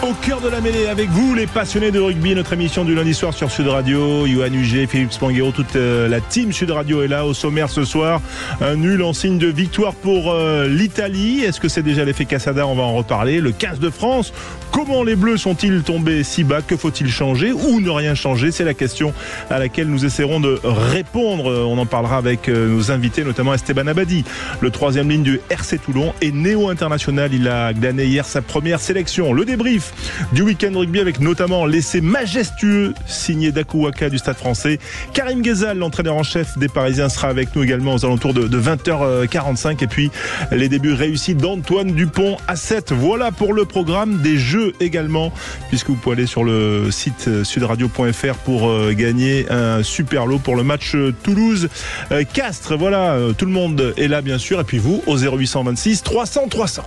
Au cœur de la mêlée avec vous, les passionnés de rugby, notre émission du lundi soir sur Sud Radio. Yoann Huget, Philippe Spanghero, toute la team Sud Radio est là. Au sommaire ce soir, un nul en signe de victoire pour l'Italie. Est-ce que c'est déjà l'effet Cassada? On va en reparler. Le 15 de France, comment les Bleus sont-ils tombés si bas? Que faut-il changer ou ne rien changer? C'est la question à laquelle nous essaierons de répondre. On en parlera avec nos invités, notamment Esteban Abadi, le troisième ligne du RC Toulon et néo-international. Il a glané hier sa première sélection. Le débrief du week-end rugby avec notamment l'essai majestueux signé d'Akou Waka du Stade Français. Karim Ghezal, l'entraîneur en chef des Parisiens, sera avec nous également aux alentours de 20h45. Et puis les débuts réussis d'Antoine Dupont à 7. Voilà pour le programme des jeux également, puisque vous pouvez aller sur le site sudradio.fr pour gagner un super lot pour le match Toulouse-Castres. Voilà, tout le monde est là bien sûr. Et puis vous, au 0826 300 300.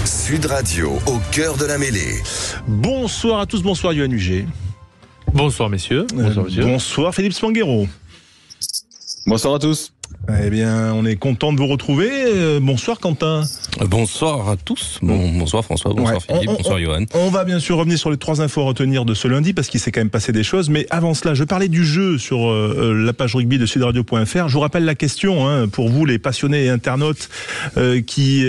Sud Radio, au cœur de la mêlée. Bonsoir à tous, bonsoir Yoann Huget. Bonsoir messieurs. Bonsoir Philippe Spanghero. Bonsoir à tous. Eh bien, on est content de vous retrouver. Bonsoir Quentin. Bonsoir à tous. Bonsoir François, bonsoir Philippe, bonsoir Yoann. On va bien sûr revenir sur les 3 infos à retenir de ce lundi parce qu'il s'est quand même passé des choses. Mais avant cela, je parlais du jeu sur la page rugby de sudradio.fr. Je vous rappelle la question pour vous, les passionnés et internautes qui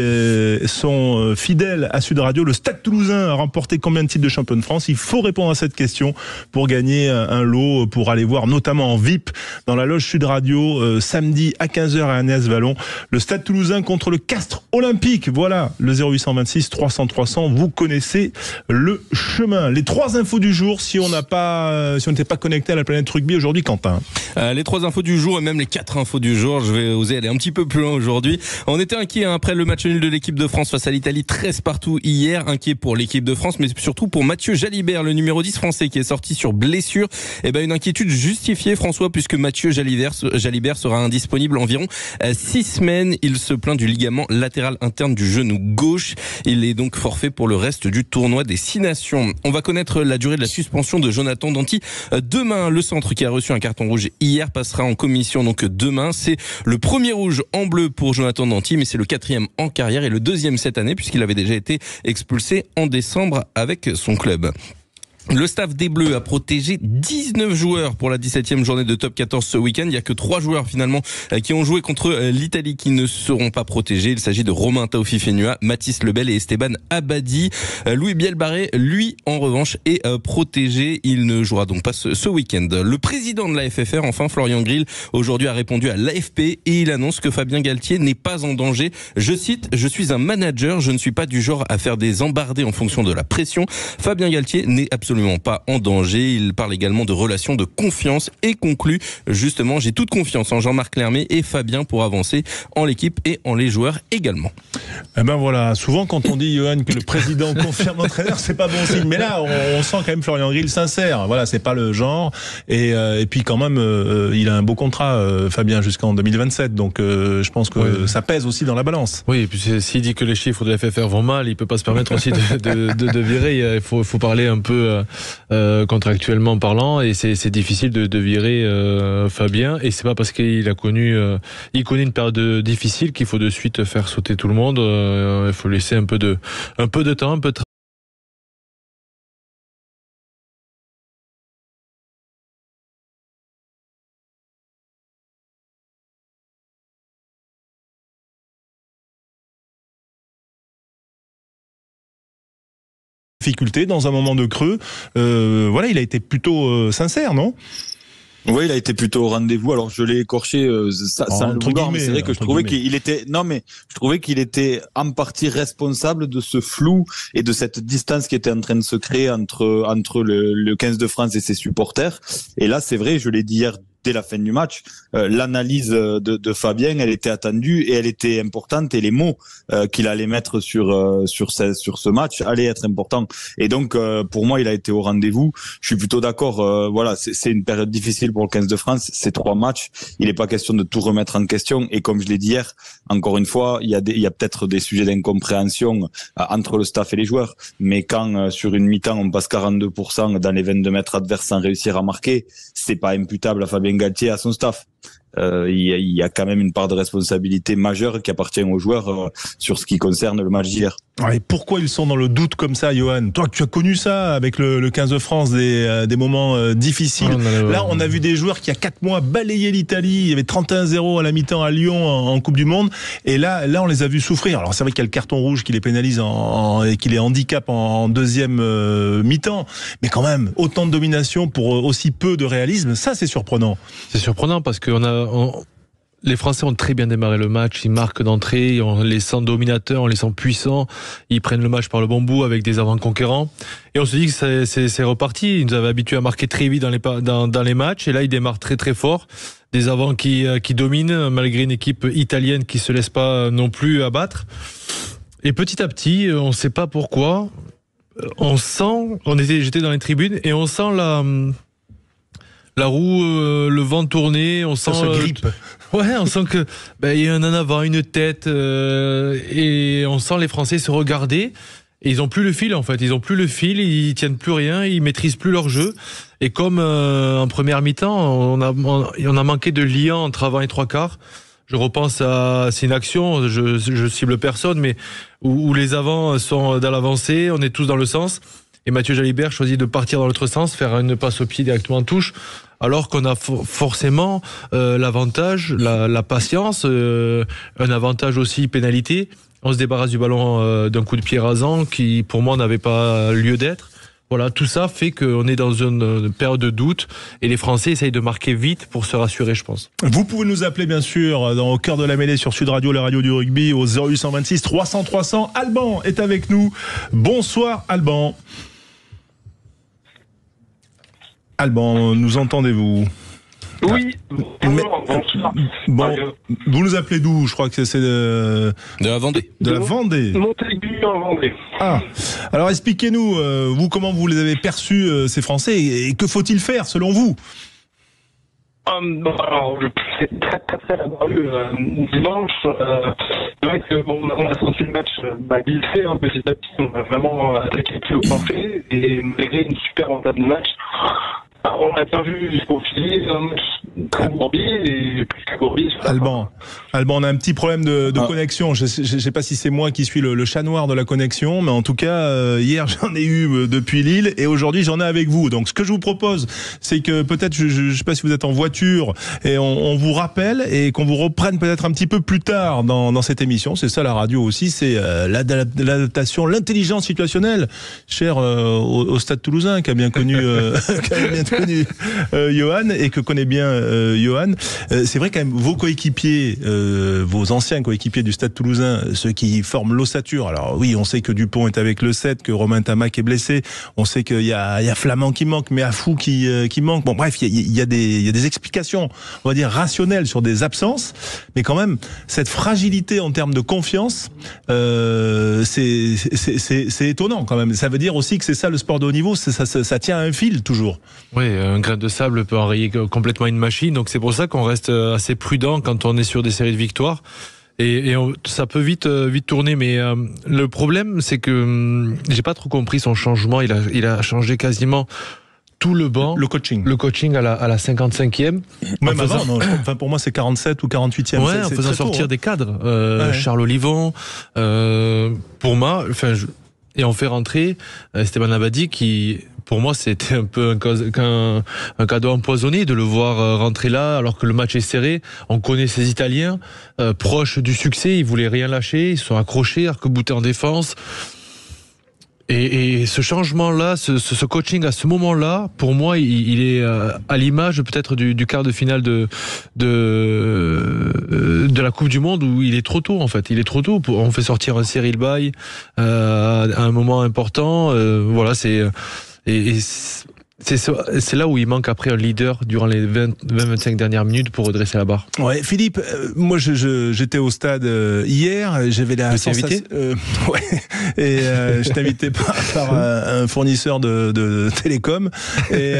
sont fidèles à Sud Radio. Le Stade Toulousain a remporté combien de titres de champion de France? Il faut répondre à cette question pour gagner un lot pour aller voir notamment en VIP dans la loge Sud Radio samedi à 15h à Agnès-Vallon, le Stade Toulousain contre le Castres Olympique. Voilà, le 0826 300 300. Vous connaissez le chemin. Les 3 infos du jour, si on n'était pas connecté à la planète rugby aujourd'hui, Quentin. Les 3 infos du jour et même les 4 infos du jour. Je vais oser aller un petit peu plus loin aujourd'hui. On était inquiet après le match nul de l'équipe de France face à l'Italie, 13 partout hier. Inquiet pour l'équipe de France, mais surtout pour Mathieu Jalibert, le numéro 10 français qui est sorti sur blessure. Une inquiétude justifiée, François, puisque Mathieu Jalibert sera indisponible environ 6 semaines. Il se plaint du ligament latéral interne du genou gauche. Il est donc forfait pour le reste du tournoi des 6 nations. On va connaître la durée de la suspension de Jonathan Danty demain. Le centre qui a reçu un carton rouge hier passera en commission donc demain. C'est le premier rouge en bleu pour Jonathan Danty, mais c'est le 4e en carrière et le 2e cette année puisqu'il avait déjà été expulsé en décembre avec son club. Le staff des Bleus a protégé 19 joueurs pour la 17e journée de Top 14 ce week-end. Il n'y a que 3 joueurs finalement qui ont joué contre l'Italie qui ne seront pas protégés. Il s'agit de Romain Taofifenua, Mathis Lebel et Esteban Abadi. Louis Bielbarré, lui, en revanche, est protégé. Il ne jouera donc pas ce week-end. Le président de la FFR, enfin Florian Grill, aujourd'hui a répondu à l'AFP et il annonce que Fabien Galtier n'est pas en danger. Je cite, « Je suis un manager, je ne suis pas du genre à faire des embardées en fonction de la pression. » Fabien Galtier n'est absolument pas en danger. Il parle également de relations de confiance et conclut justement, j'ai toute confiance en Jean-Marc Lermé et Fabien pour avancer en l'équipe et en les joueurs également. Eh ben voilà, souvent quand on dit Yoann que le président confirme l'entraîneur, c'est pas bon signe. Mais là, on sent quand même Florian Grill sincère. Voilà, c'est pas le genre. Et puis quand même, il a un beau contrat, Fabien, jusqu'en 2027. Donc je pense que ça pèse aussi dans la balance. Oui, et puis s'il dit que les chiffres de la FFR vont mal, il peut pas se permettre aussi de virer. Il faut parler un peu contractuellement parlant, et c'est difficile de virer Fabien, et c'est pas parce qu'il a connu une période difficile qu'il faut de suite faire sauter tout le monde. Il faut laisser un peu de temps, un peu de difficulté dans un moment de creux. Voilà, il a été plutôt sincère, non? Oui, il a été plutôt au rendez-vous. Alors je l'ai écorché sans le vouloir, mais c'est vrai que je trouvais qu'il était je trouvais qu'il était en partie responsable de ce flou et de cette distance qui était en train de se créer entre le 15 de France et ses supporters. Et là, c'est vrai, je l'ai dit hier dès la fin du match, l'analyse de Fabien, elle était attendue et elle était importante, et les mots qu'il allait mettre sur ce match allaient être importants. Et donc pour moi, il a été au rendez-vous. Je suis plutôt d'accord. Voilà, c'est une période difficile pour le 15 de France. Ces 3 matchs, il n'est pas question de tout remettre en question. Et comme je l'ai dit hier, encore une fois, il y a peut-être des sujets d'incompréhension entre le staff et les joueurs. Mais quand sur une mi-temps on passe 42% dans les 22 mètres adverses sans réussir à marquer, c'est pas imputable à Fabien Galtier, à son staff. il y a quand même une part de responsabilité majeure qui appartient aux joueurs sur ce qui concerne le match d'hier. Et pourquoi ils sont dans le doute comme ça, Johan? Toi, tu as connu ça avec le 15 de France, des moments difficiles. Là, on a vu des joueurs qui, il y a 4 mois, balayaient l'Italie. Il y avait 31-0 à la mi-temps à Lyon en Coupe du Monde. Et là, on les a vus souffrir. Alors, c'est vrai qu'il y a le carton rouge qui les pénalise et qui les handicape en deuxième mi-temps. Mais quand même, autant de domination pour aussi peu de réalisme, ça, c'est surprenant. C'est surprenant parce que les Français ont très bien démarré le match, ils marquent d'entrée, on les sent dominateurs, on les sent puissants, ils prennent le match par le bon bout avec des avants conquérants. Et on se dit que c'est reparti, ils nous avaient habitués à marquer très vite dans les matchs, et là ils démarrent très très fort. Des avants qui dominent, malgré une équipe italienne qui se laisse pas non plus abattre. Et petit à petit, on ne sait pas pourquoi, j'étais dans les tribunes, et on sent la roue, le vent tourner, on sent ça se grippe. On sent que il y a un en avant, une tête, et on sent les Français se regarder. Et ils ont plus le fil en fait, ils tiennent plus rien, ils maîtrisent plus leur jeu. Et comme en première mi-temps, on a manqué de lien entre avant et trois quarts. Je repense c'est une action, je cible personne, mais où les avants sont dans l'avancée, on est tous dans le sens. Et Mathieu Jalibert choisit de partir dans l'autre sens, faire une passe au pied directement en touche, alors qu'on a forcément l'avantage, la patience, un avantage aussi pénalité. On se débarrasse du ballon d'un coup de pied rasant qui, pour moi, n'avait pas lieu d'être. Voilà, tout ça fait qu'on est dans une période de doute et les Français essayent de marquer vite pour se rassurer, je pense. Vous pouvez nous appeler, bien sûr, au cœur de la mêlée sur Sud Radio, la radio du rugby, au 0826 300 300. Alban est avec nous. Bonsoir, Alban. Alban, nous entendez-vous? Oui. Bon, vous nous appelez d'où? Je crois que c'est de la Vendée. De la Vendée. Montaigu en Vendée. Ah, alors expliquez-nous, vous, comment vous les avez perçus, ces Français, et que faut-il faire selon vous? Alors, c'est très très laborieux. Dimanche, c'est vrai que on a senti le match glisser petit à petit. On a vraiment attaqué plus au plancher et malgré une super entame de match, on a bien vu jusqu'au fil un match très bourbier et plus que bourbier. Alban, on a un petit problème de connexion. Je sais pas si c'est moi qui suis le chat noir de la connexion, mais en tout cas, hier j'en ai eu depuis Lille et aujourd'hui j'en ai avec vous. Donc ce que je vous propose, c'est que peut-être, je sais pas si vous êtes en voiture, et on vous rappelle et qu'on vous reprenne peut-être un petit peu plus tard dans cette émission. C'est ça la radio aussi, c'est l'adaptation, l'intelligence situationnelle, chère au Stade Toulousain, qui a bien connu Johan, et que connaît bien Johan. C'est vrai quand même, vos coéquipiers, vos anciens coéquipiers du Stade Toulousain, ceux qui forment l'ossature. Alors oui, on sait que Dupont est avec le 7, que Romain Tamac est blessé. On sait qu'il y a Flamand qui manque, mais Afou qui manque. Bon, bref, il y a des explications, on va dire rationnelles, sur des absences, mais quand même cette fragilité en termes de confiance, c'est étonnant quand même. Ça veut dire aussi que c'est ça le sport de haut niveau, ça tient à un fil toujours. Oui, un grain de sable peut enrayer complètement une machine, donc c'est pour ça qu'on reste assez prudent quand on est sur des séries de victoires. Et ça peut vite tourner, mais le problème, c'est que j'ai pas trop compris son changement. Il a changé quasiment tout le banc. Le coaching à la 55e. Même avant, non, enfin pour moi c'est 47 ou 48e. Ouais, en faisant sortir des cadres. Charles Olivon, pour moi, et on fait rentrer Esteban Abadi qui, pour moi, c'était un peu un cadeau empoisonné de le voir rentrer là alors que le match est serré. On connaît ces Italiens proches du succès, ils voulaient rien lâcher, ils sont accrochés, arc-boutés en défense. Et ce changement-là, ce coaching à ce moment-là, pour moi, il est à l'image peut-être du quart de finale de la Coupe du Monde où il est trop tôt en fait. Il est trop tôt. On fait sortir un Cyril Bay à un moment important. Voilà, c'est là où il manque après un leader durant les 20-25 dernières minutes pour redresser la barre. Ouais, Philippe, moi j'étais au stade hier, j'avais la sensation. Ouais, et je t'invitais par un fournisseur de télécom. Et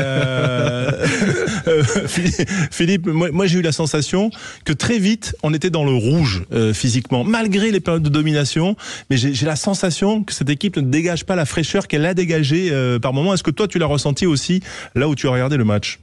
Philippe, moi j'ai eu la sensation que très vite on était dans le rouge physiquement, malgré les périodes de domination. Mais j'ai la sensation que cette équipe ne dégage pas la fraîcheur qu'elle a dégagée par moment. Est-ce que toi tu l'as ressenti aussi là où tu as regardé le match?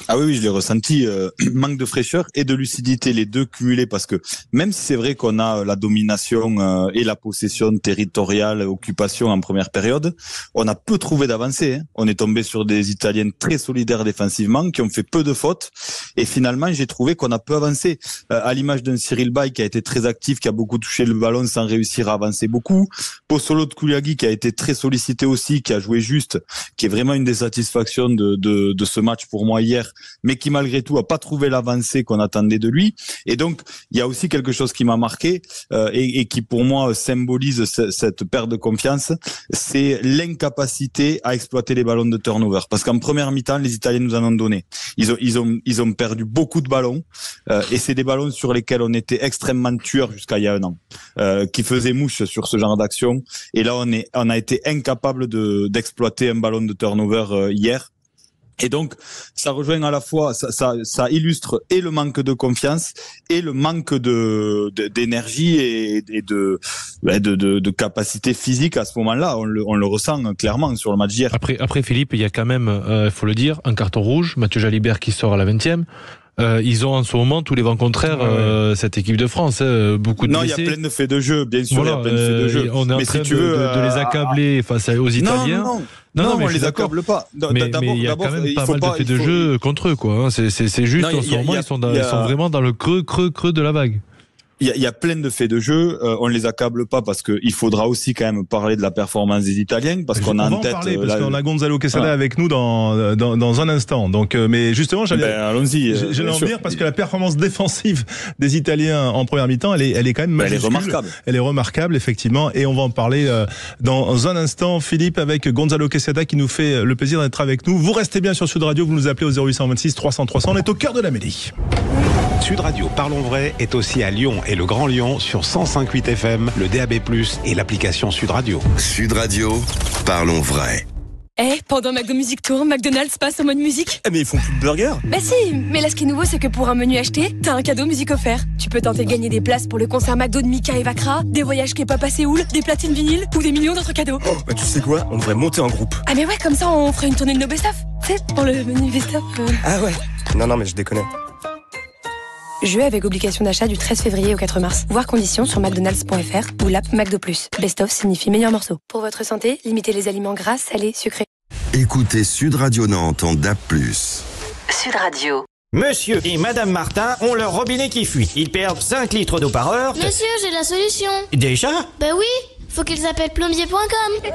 Ah oui, je l'ai ressenti. Manque de fraîcheur et de lucidité, les deux cumulés, parce que même si c'est vrai qu'on a la domination et la possession territoriale, occupation en première période, on a peu trouvé d'avancée. On est tombé sur des Italiens très solidaires défensivement, qui ont fait peu de fautes. Et finalement, j'ai trouvé qu'on a peu avancé. À l'image d'un Cyril Bay qui a été très actif, qui a beaucoup touché le ballon sans réussir à avancer beaucoup. Pozzolo de Kouliaghi qui a été très sollicité aussi, qui a joué juste, qui est vraiment une des satisfactions de ce match pour moi hier, mais qui malgré tout a pas trouvé l'avancée qu'on attendait de lui. Et donc il y a aussi quelque chose qui m'a marqué et qui pour moi symbolise cette perte de confiance, c'est l'incapacité à exploiter les ballons de turnover. Parce qu'en première mi-temps, les Italiens nous en ont donné. Ils ont perdu beaucoup de ballons et c'est des ballons sur lesquels on était extrêmement tueurs jusqu'à il y a un an, qui faisaient mouche sur ce genre d'action. Et là on a été incapable d'exploiter un ballon de turnover hier. Et donc, ça rejoint à la fois, ça illustre et le manque de confiance et le manque d'énergie et de capacité physique à ce moment-là. On le ressent clairement sur le match d'hier. Après Philippe, il y a quand même, faut le dire, un carton rouge. Mathieu Jalibert qui sort à la 20e. Ils ont en ce moment tous les vents contraires, cette équipe de France, beaucoup de blessés. Non, il y a plein de faits de jeu, bien sûr, il y a plein de faits de jeu. On est en train de les accabler face aux Italiens. Non, mais on les accable pas. Mais il y a quand même pas mal de faits de jeu contre eux, quoi. C'est juste, en ce moment, ils sont vraiment dans le creux de la vague. Il y a plein de faits de jeu. On les accable pas parce que il faudra aussi quand même parler de la performance des Italiens parce qu'on a en tête. Parce qu'on a Gonzalo Quesada avec nous dans un instant. Donc, mais justement, allons-y. J'allais en venir parce que la performance défensive des Italiens en première mi-temps, elle est quand même majuscule. Elle est remarquable. Elle est remarquable, effectivement. Et on va en parler dans un instant, Philippe, avec Gonzalo Quesada qui nous fait le plaisir d'être avec nous. Vous restez bien sur Sud Radio. Vous nous appelez au 0826 300 300. On est au cœur de la mêlée. Sud Radio Parlons Vrai est aussi à Lyon et le Grand Lyon sur 105.8 FM, le DAB+, et l'application Sud Radio. Sud Radio, Parlons Vrai. Pendant McDo Music Tour, McDonald's passe en mode musique. Mais ils font plus de burgers. Bah si, mais là ce qui est nouveau c'est que pour un menu acheté, t'as un cadeau musique offert. Tu peux tenter de gagner des places pour le concert McDo de Mika et Vakra, des voyages K-pop à Séoul, des platines vinyles ou des millions d'autres cadeaux. Bah tu sais quoi, on devrait monter en groupe. Ah mais ouais, comme ça on ferait une tournée de nos best-of. Tu sais, pour le menu best-of. Ah ouais. Non mais je déconne. Jeu avec obligation d'achat du 13 février au 4 mars. Voir conditions sur mcdonalds.fr ou l'app McDo+. Best-of signifie meilleur morceau. Pour votre santé, limitez les aliments gras, salés, sucrés. Écoutez Sud Radio Nantes en DAB+. Sud Radio. Monsieur et Madame Martin ont leur robinet qui fuit. Ils perdent 5 litres d'eau par heure. Monsieur, j'ai la solution. Déjà ? Bah oui, faut qu'ils appellent plombier.com.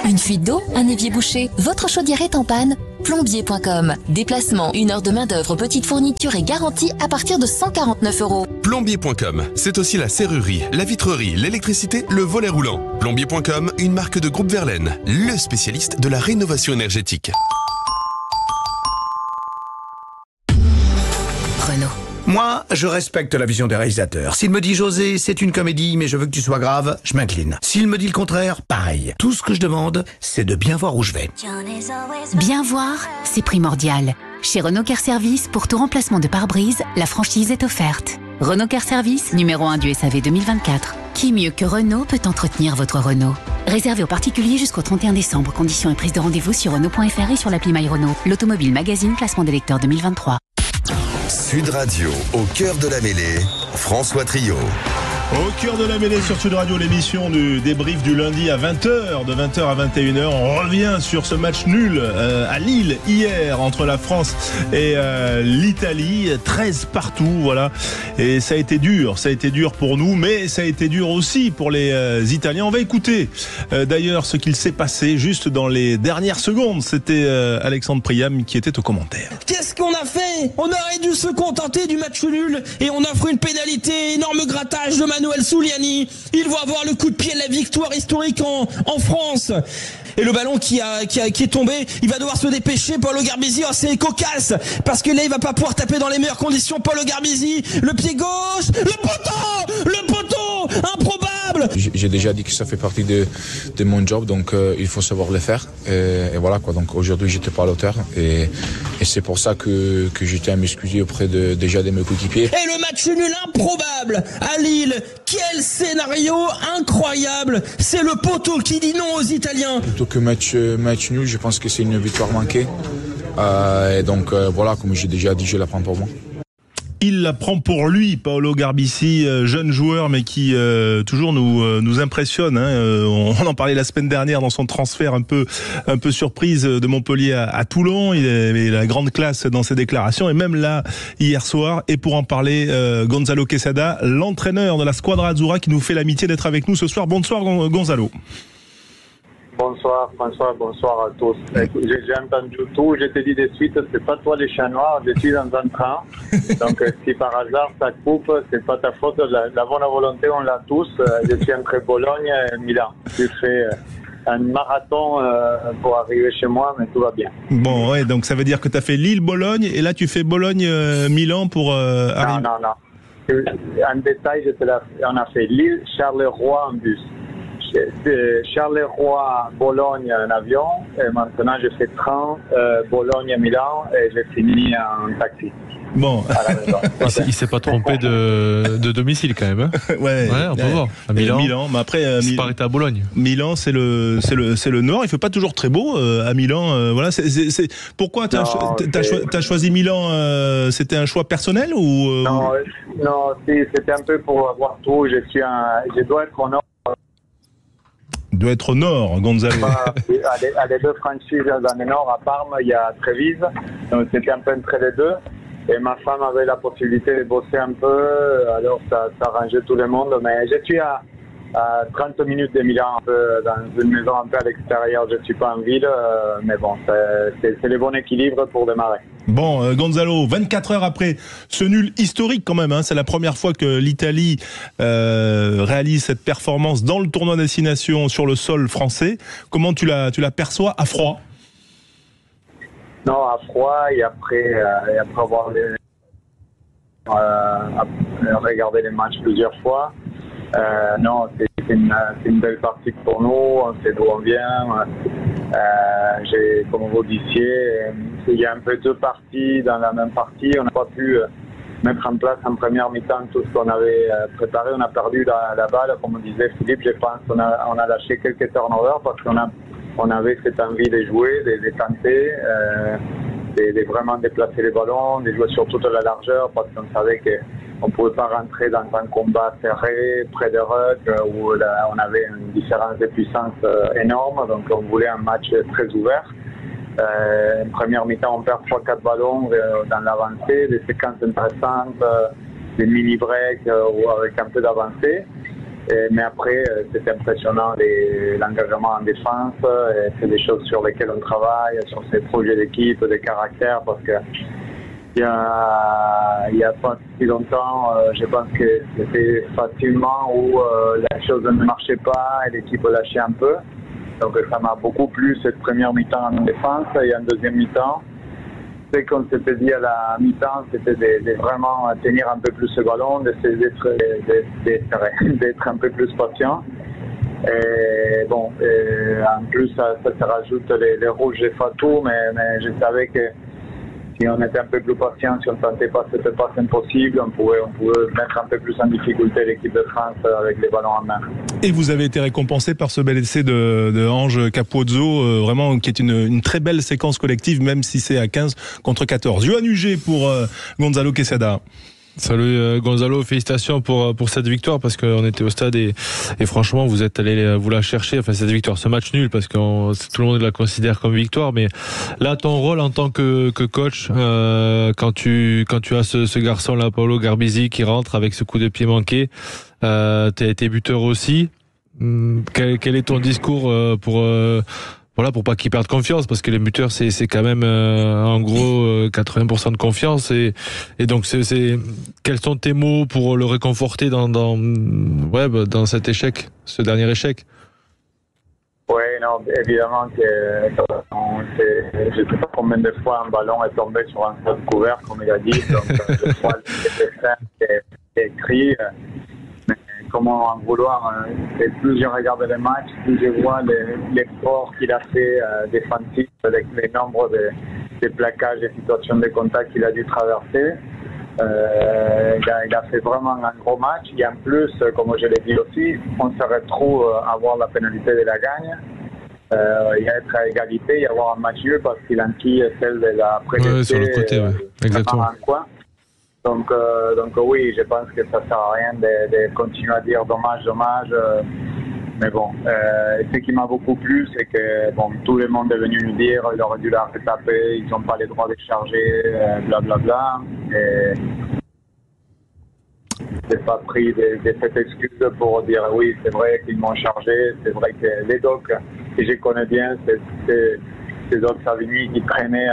Une fuite d'eau, un évier bouché, votre chaudière est en panne. Plombier.com. Déplacement, 1 heure de main-d'œuvre, petite fourniture et garantie à partir de 149 €. Plombier.com. C'est aussi la serrurerie, la vitrerie, l'électricité, le volet roulant. Plombier.com, une marque de groupe Verlaine, le spécialiste de la rénovation énergétique. Renault. Moi, je respecte la vision des réalisateurs. S'il me dit José, c'est une comédie, mais je veux que tu sois grave, je m'incline. S'il me dit le contraire, pareil. Tout ce que je demande, c'est de bien voir où je vais. Bien voir, c'est primordial. Chez Renault Care Service, pour tout remplacement de pare-brise, la franchise est offerte. Renault Care Service, numéro 1 du SAV 2024. Qui mieux que Renault peut entretenir votre Renault? Réservé aux particuliers jusqu'au 31 décembre. Conditions et prise de rendez-vous sur Renault.fr et sur l'appli My Renault. L'Automobile Magazine, classement des lecteurs 2023. Sud Radio, au cœur de la mêlée, François Trio. Au cœur de la mêlée sur Sud Radio, l'émission du débrief du lundi à 20h, de 20h à 21h. On revient sur ce match nul à Lille hier entre la France et l'Italie, 13 partout, voilà. Et ça a été dur pour nous, mais ça a été dur aussi pour les Italiens. On va écouter d'ailleurs ce qu'il s'est passé juste dans les dernières secondes. C'était Alexandre Priam qui était au commentaire. Qu'est-ce qu'on a fait? On aurait dû se contenter du match nul et on offre une pénalité, énorme grattage de Manuel Souliani. Il va avoir le coup de pied de la victoire historique en France. Et le ballon qui est tombé, il va devoir se dépêcher. Paulo Garbisi, c'est cocasse parce que là il va pas pouvoir taper dans les meilleures conditions. Paulo Garbisi, le pied gauche, le poteau, improbable. J'ai déjà dit que ça fait partie de mon job, donc il faut savoir le faire. Et voilà quoi. Donc aujourd'hui j'étais pas à l'auteur et c'est pour ça que je tiens à m'excuser auprès déjà de mes coéquipiers. Et le match nul improbable à Lille. Quel scénario incroyable. C'est le poteau qui dit non aux Italiens. Plutôt que match nul, je pense que c'est une victoire manquée. Et donc voilà, comme j'ai déjà dit, je la prends pour moi. Il la prend pour lui, Paolo Garbisi, jeune joueur, mais qui toujours nous impressionne. On en parlait la semaine dernière dans son transfert un peu surprise de Montpellier à Toulon. Il avait la grande classe dans ses déclarations, et même là hier soir. Et pour en parler, Gonzalo Quesada, l'entraîneur de la Squadra Azzurra, qui nous fait l'amitié d'être avec nous ce soir. Bonsoir Gonzalo. Bonsoir François, bonsoir à tous. J'ai entendu tout, je te dis de suite, c'est pas toi les chats noirs, je suis dans un train. Donc si par hasard ça coupe, c'est pas ta faute, la bonne volonté on l'a tous. Je suis entre Bologne et Milan. J'ai fait un marathon pour arriver chez moi, mais tout va bien. Bon, ouais, donc ça veut dire que tu as fait Lille-Bologne, et là tu fais Bologne-Milan pour arriver. Non. En détail, on a fait Lille-Charleroi en bus. Charleroi, Bologne en avion, et maintenant je fais train, Bologne, Milan, et j'ai fini en taxi. Bon, il s'est pas trompé de domicile quand même. Hein. Ouais, on peut voir. À Milan, mais après, c'est pas arrêté à Bologne. Milan, c'est le nord. Il fait pas toujours très beau à Milan. Voilà. Pourquoi t'as choisi Milan? C'était un choix personnel ou Non, c'était un peu pour avoir tout. Je dois être au nord. Doit être au nord, Gonzalo. À les deux franchises dans le nord, à Parme, il y a Trévise. Donc c'était un peu entre les deux. Et ma femme avait la possibilité de bosser un peu, alors ça arrangeait tout le monde. Mais je suis à 30 minutes de Milan, un peu, dans une maison un peu à l'extérieur. Je ne suis pas en ville, mais bon, c'est le bon équilibre pour démarrer. Bon, Gonzalo, 24 heures après ce nul historique quand même, c'est la première fois que l'Italie réalise cette performance dans le tournoi destination sur le sol français. Comment tu la perçois à froid? Non, à froid, et après avoir regardé les matchs plusieurs fois. Non, c'est une belle partie pour nous, on sait d'où on vient. Comme vous disiez, il y a un peu deux parties dans la même partie. On n'a pas pu mettre en place en première mi-temps tout ce qu'on avait préparé. On a perdu la balle, comme disait Philippe, je pense. On a lâché quelques turnovers parce qu'on avait cette envie de jouer, de tenter, de vraiment déplacer les ballons, de jouer sur toute la largeur parce qu'on savait qu'on ne pouvait pas rentrer dans un combat serré, près de ruck, où on avait une différence de puissance énorme. Donc on voulait un match très ouvert. En première mi-temps, on perd 3-4 ballons dans l'avancée, des séquences intéressantes, des mini-breaks avec un peu d'avancée. Mais après, c'est impressionnant l'engagement en défense. C'est des choses sur lesquelles on travaille, sur ces projets d'équipe, des caractères, parce que il y a pas si longtemps, je pense que c'était facilement où la chose ne marchait pas et l'équipe lâchait un peu. Donc ça m'a beaucoup plu cette première mi-temps en défense, et en deuxième mi-temps, c'est qu'on s'était dit à la mi-temps, c'était de vraiment tenir un peu plus ce ballon, d'essayer d'être un peu plus patient. Et bon, en plus ça se rajoute les rouges de Fatou, mais je savais que si on était un peu plus patient, si on ne tentait pas cette passe impossible, on pouvait mettre un peu plus en difficulté l'équipe de France avec les ballons en main. Et vous avez été récompensé par ce bel essai de Ange Capozzo, vraiment qui est une très belle séquence collective, même si c'est à 15 contre 14. Yoann Huget pour Gonzalo Quesada. Salut Gonzalo, félicitations pour cette victoire, parce qu'on était au stade et franchement vous êtes allé vous la chercher, enfin cette victoire, ce match nul, parce que tout le monde la considère comme victoire, mais là ton rôle en tant que coach, quand tu as ce garçon là, Paolo Garbisi, qui rentre avec ce coup de pied manqué, t'as été buteur aussi. Quel est ton discours pour pas qu'ils perdent confiance, parce que les buteurs c'est quand même en gros 80% de confiance, et donc quels sont tes mots pour le réconforter dans cet échec, ce dernier échec? Oui, non, évidemment que je ne sais pas combien de fois un ballon est tombé sur un sol couvert, comme il a dit, donc je crois que c'est écrit. Comment en vouloir, plus je regarde les matchs, plus je vois l'effort qu'il a fait défensif, avec les nombres de plaquages et situations de contact qu'il a dû traverser. Il a fait vraiment un gros match. Et en plus, comme je l'ai dit aussi, on se retrouve à avoir la pénalité de la gagne. y être à égalité, y avoir un match nul parce qu'il enquille celle de la prédestinée sur le côté, exactement. Donc oui, je pense que ça sert à rien de continuer à dire dommage. Mais bon, ce qui m'a beaucoup plu, c'est que tout le monde est venu nous dire il aurait dû la retaper, ils n'ont pas les droits de charger, blablabla. Et j'ai pas pris de cette excuse pour dire oui, c'est vrai qu'ils m'ont chargé, c'est vrai que les docs que je connais bien, c'est ces docs Savigny qui traînaient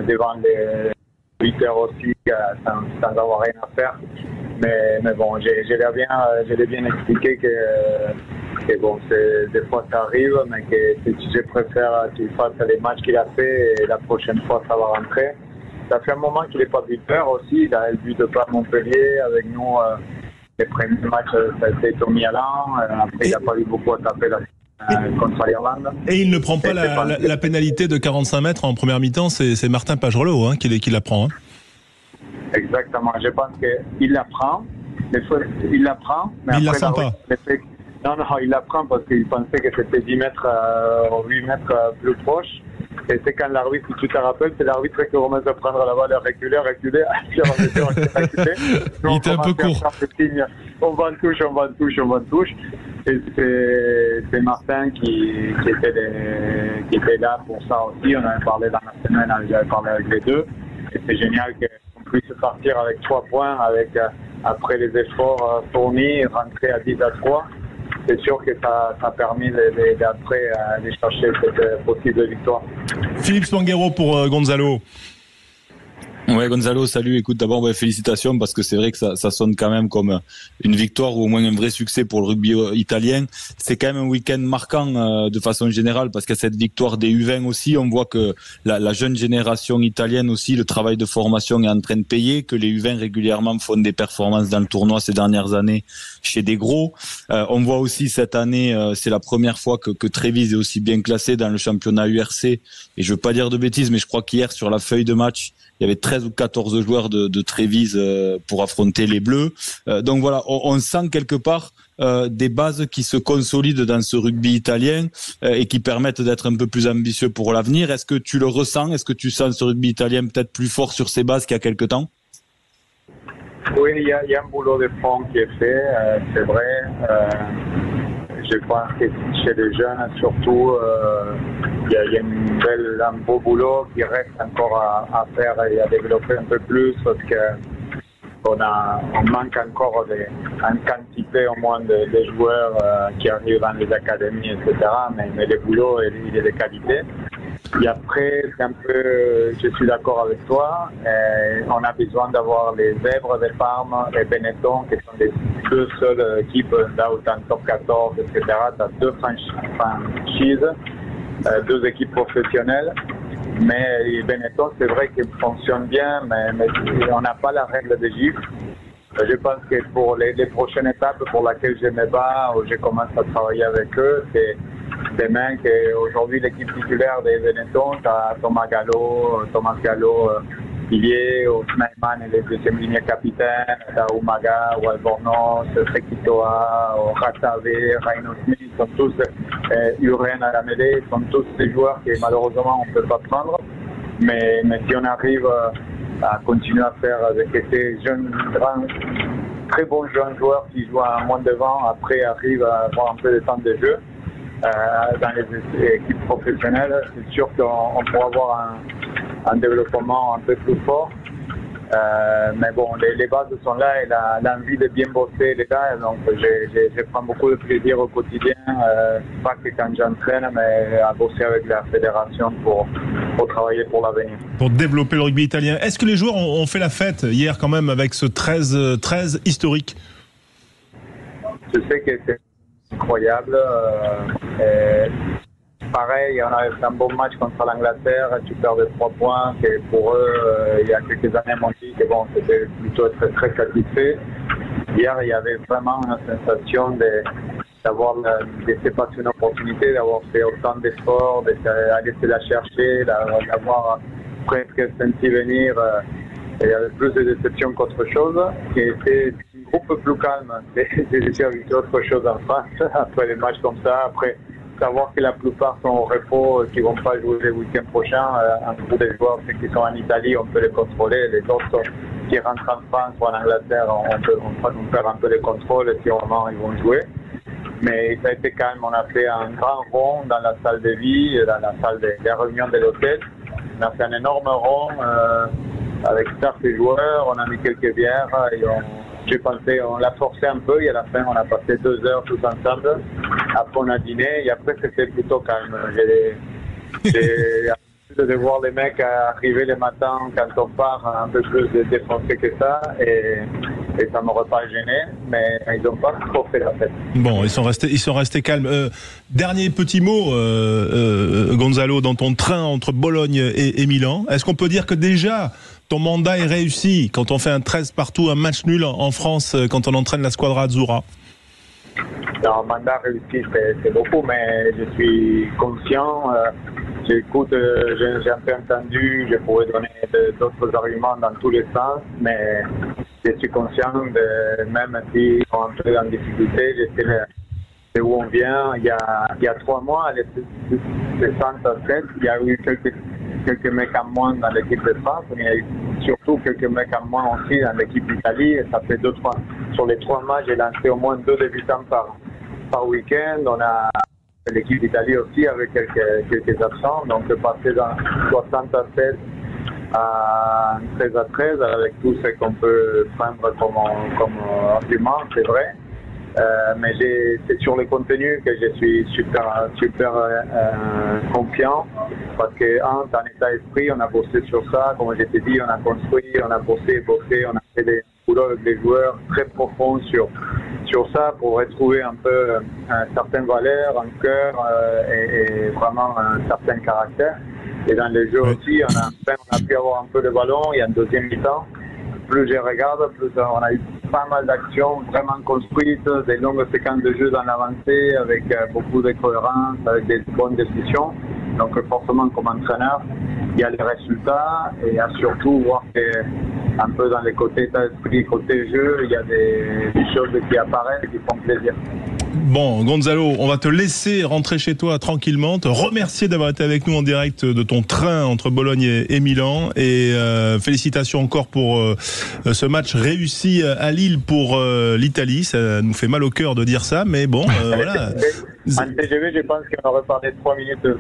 devant les 8 heures aussi sans avoir rien à faire. Mais bon, je l'ai bien expliqué que bon, des fois ça arrive, mais que je préfère qu'il fasse les matchs qu'il a fait et la prochaine fois ça va rentrer. Ça fait un moment qu'il n'est pas buteur aussi, il a le but de pas Montpellier avec nous. Les premiers matchs, ça a été Tommy Allan, après il n'a pas eu beaucoup à taper contre l'Irlande. Et il ne prend pas la pénalité de 45 mètres en première mi-temps, c'est Martin Pagerelot qui la prend. Exactement, je pense qu'il la prend, mais il la prend, mais il après la sent pas. Non, il la prend parce qu'il pensait que c'était 10 mètres ou 8 mètres plus proche. Et c'est quand l'arbitre, si tu te rappelles, c'est l'arbitre qui commence à prendre la balle, à reculer. Il était un peu court. On va en touche. Et c'est Martin qui était là pour ça aussi. On avait parlé dans la semaine, j'avais parlé avec les deux. Et c'est génial qu'on puisse partir avec 3 points, après les efforts fournis, rentrer à 10-3. C'est sûr que ça a permis d'après aller chercher cette possible victoire. Philippe Spanghero pour Gonzalo. Ouais, Gonzalo, salut. Écoute, d'abord, félicitations parce que c'est vrai que ça sonne quand même comme une victoire ou au moins un vrai succès pour le rugby italien. C'est quand même un week-end marquant de façon générale parce qu'à cette victoire des U20 aussi, on voit que la jeune génération italienne aussi, le travail de formation est en train de payer, que les U20 régulièrement font des performances dans le tournoi ces dernières années chez des gros. On voit aussi cette année, c'est la première fois que Trévise est aussi bien classé dans le championnat URC. Et je veux pas dire de bêtises, mais je crois qu'hier sur la feuille de match, il y avait 13 ou 14 joueurs de Trévise pour affronter les Bleus. Donc voilà, on sent quelque part des bases qui se consolident dans ce rugby italien et qui permettent d'être un peu plus ambitieux pour l'avenir. Est-ce que tu le ressens? Est-ce que tu sens ce rugby italien peut-être plus fort sur ses bases qu'il y a quelque temps? Oui, il y a un boulot de fond qui est fait, c'est vrai. Je pense que chez les jeunes, surtout, il y a un beau boulot qui reste encore à faire et à développer un peu plus parce qu'on manque encore en quantité au moins de joueurs qui arrivent dans les académies, etc. Mais le boulot, il est de qualité. Et après, je suis d'accord avec toi, on a besoin d'avoir les Zèbres de Parme et Benetton, qui sont les deux seules équipes là où tu as top 14, etc. Tu as 2 franchises, 2 équipes professionnelles. Mais Benetton, c'est vrai qu'ils fonctionnent bien, mais on n'a pas la règle des gifles. Je pense que pour les prochaines étapes pour lesquelles je me bats, où je commence à travailler avec eux, c'est demain qu'aujourd'hui l'équipe titulaire des Benetton, tu as Thomas Gallo, Pilier, Snyman et les deuxième lignes capitaines, tu as Umaga, Albornoz, Sekitoa, Ratave, Rhino Smith, sont tous Uren à la mêlée, sont tous des joueurs que malheureusement on ne peut pas prendre. Mais si on arrive à continuer à faire avec ces jeunes, très bons jeunes joueurs qui jouent à moins de vent, après arrivent à avoir un peu de temps de jeu dans les équipes professionnelles, c'est sûr qu'on pourra avoir un développement un peu plus fort. Mais bon, les bases sont là et l'envie de bien bosser les gars, donc je prends beaucoup de plaisir au quotidien, pas que quand j'entraîne, mais à bosser avec la fédération pour travailler pour l'avenir. Pour développer le rugby italien. Est-ce que les joueurs ont fait la fête hier quand même avec ce 13 historique? Je sais que c'est incroyable. Pareil, on a fait un bon match contre l'Angleterre, tu perds de 3 points, que pour eux, il y a quelques années, on dit que bon, c'était plutôt très, très satisfait. Hier, il y avait vraiment une sensation d'avoir laissé passer une opportunité, d'avoir fait autant d'efforts, d'aller se la chercher, d'avoir presque senti venir. Il y avait plus de déception qu'autre chose. Et c'est un groupe plus calme. J'ai déjà vu autre chose en France, après les matchs comme ça, après savoir que la plupart sont au repos, qui vont pas jouer le week-end prochain. Un peu des joueurs qui sont en Italie, on peut les contrôler. Les autres qui rentrent en France ou en Angleterre, on peut faire un peu les contrôles si vraiment ils vont jouer. Mais ça a été calme. On a fait un grand rond dans la salle de vie, dans la salle des réunions de l'hôtel. On a fait un énorme rond avec staff et joueurs. On a mis quelques bières et j'ai pensé, on l'a forcé un peu et à la fin on a passé 2 heures tous ensemble. Après on a dîné et après c'était plutôt calme. J'ai de voir les mecs arriver le matin quand on part un peu plus défoncé que ça et ça m'aurait pas gêné, mais ils n'ont pas trop fait la fête. Bon, ils sont restés calmes. Dernier petit mot, Gonzalo, dans ton train entre Bologne et Milan, est-ce qu'on peut dire que déjà ton mandat est réussi quand on fait un 13-partout, un match nul en France, quand on entraîne la Squadra Azzurra? Non, mandat réussi, c'est beaucoup, mais je suis conscient. J'écoute, j'ai un peu entendu, je pourrais donner d'autres arguments dans tous les sens, mais je suis conscient de, même si on est un peu en difficulté, je sais de où on vient. Il y a 3 mois, les 67, il y a eu quelques mecs en moins dans l'équipe de France, mais il y a eu surtout quelques mecs en moins aussi dans l'équipe d'Italie. Et ça fait 2-3. Sur les 3 matchs, j'ai lancé au moins 2 débutants par week-end. On a l'équipe d'Italie aussi avec quelques absents, donc passer dans 67 à 13 avec tout ce qu'on peut prendre comme argument, c'est vrai. Mais c'est sur le contenu que je suis super confiant parce que en état d'esprit, on a bossé sur ça, comme je t'ai dit, on a construit, on a bossé, on a fait des boulots avec des joueurs très profonds sur ça pour retrouver un peu certaines valeurs, un cœur et vraiment un certain caractère. Et dans les jeux aussi, on a pu avoir un peu de ballon, il y a une deuxième mi-temps. Plus je regarde, plus on a eu pas mal d'actions vraiment construites, des longues séquences de jeu dans l'avancée avec beaucoup de cohérence, avec des bonnes décisions. Donc forcément comme entraîneur, il y a les résultats et surtout voir un peu dans les côtés état d'esprit, côté jeu, il y a des choses qui apparaissent et qui font plaisir. Bon, Gonzalo, on va te laisser rentrer chez toi tranquillement, te remercier d'avoir été avec nous en direct de ton train entre Bologne et Milan et félicitations encore pour ce match réussi à Lille pour l'Italie. Ça nous fait mal au cœur de dire ça, mais bon, voilà. En TGV, je pense qu'on aurait parlé de 3 minutes 20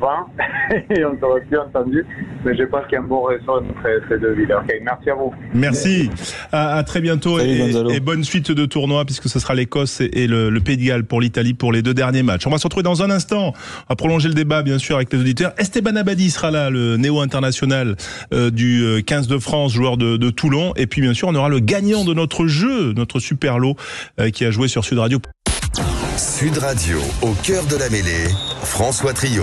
et on t'aurait plus entendu, mais je pense qu'il y a un bon réseau entre ces deux villes. Ok, merci à vous. Merci, à très bientôt. Salut, et bonne suite de tournoi puisque ce sera l'Écosse et le Pays de Galles pour l'Italie pour les 2 derniers matchs. On va se retrouver dans un instant. On va prolonger le débat bien sûr avec les auditeurs. Esteban Abadi sera là, le néo-international du 15 de France, joueur de Toulon. Et puis bien sûr on aura le gagnant de notre jeu, notre super lot qui a joué sur Sud Radio. Sud Radio, au cœur de la mêlée, François Trio.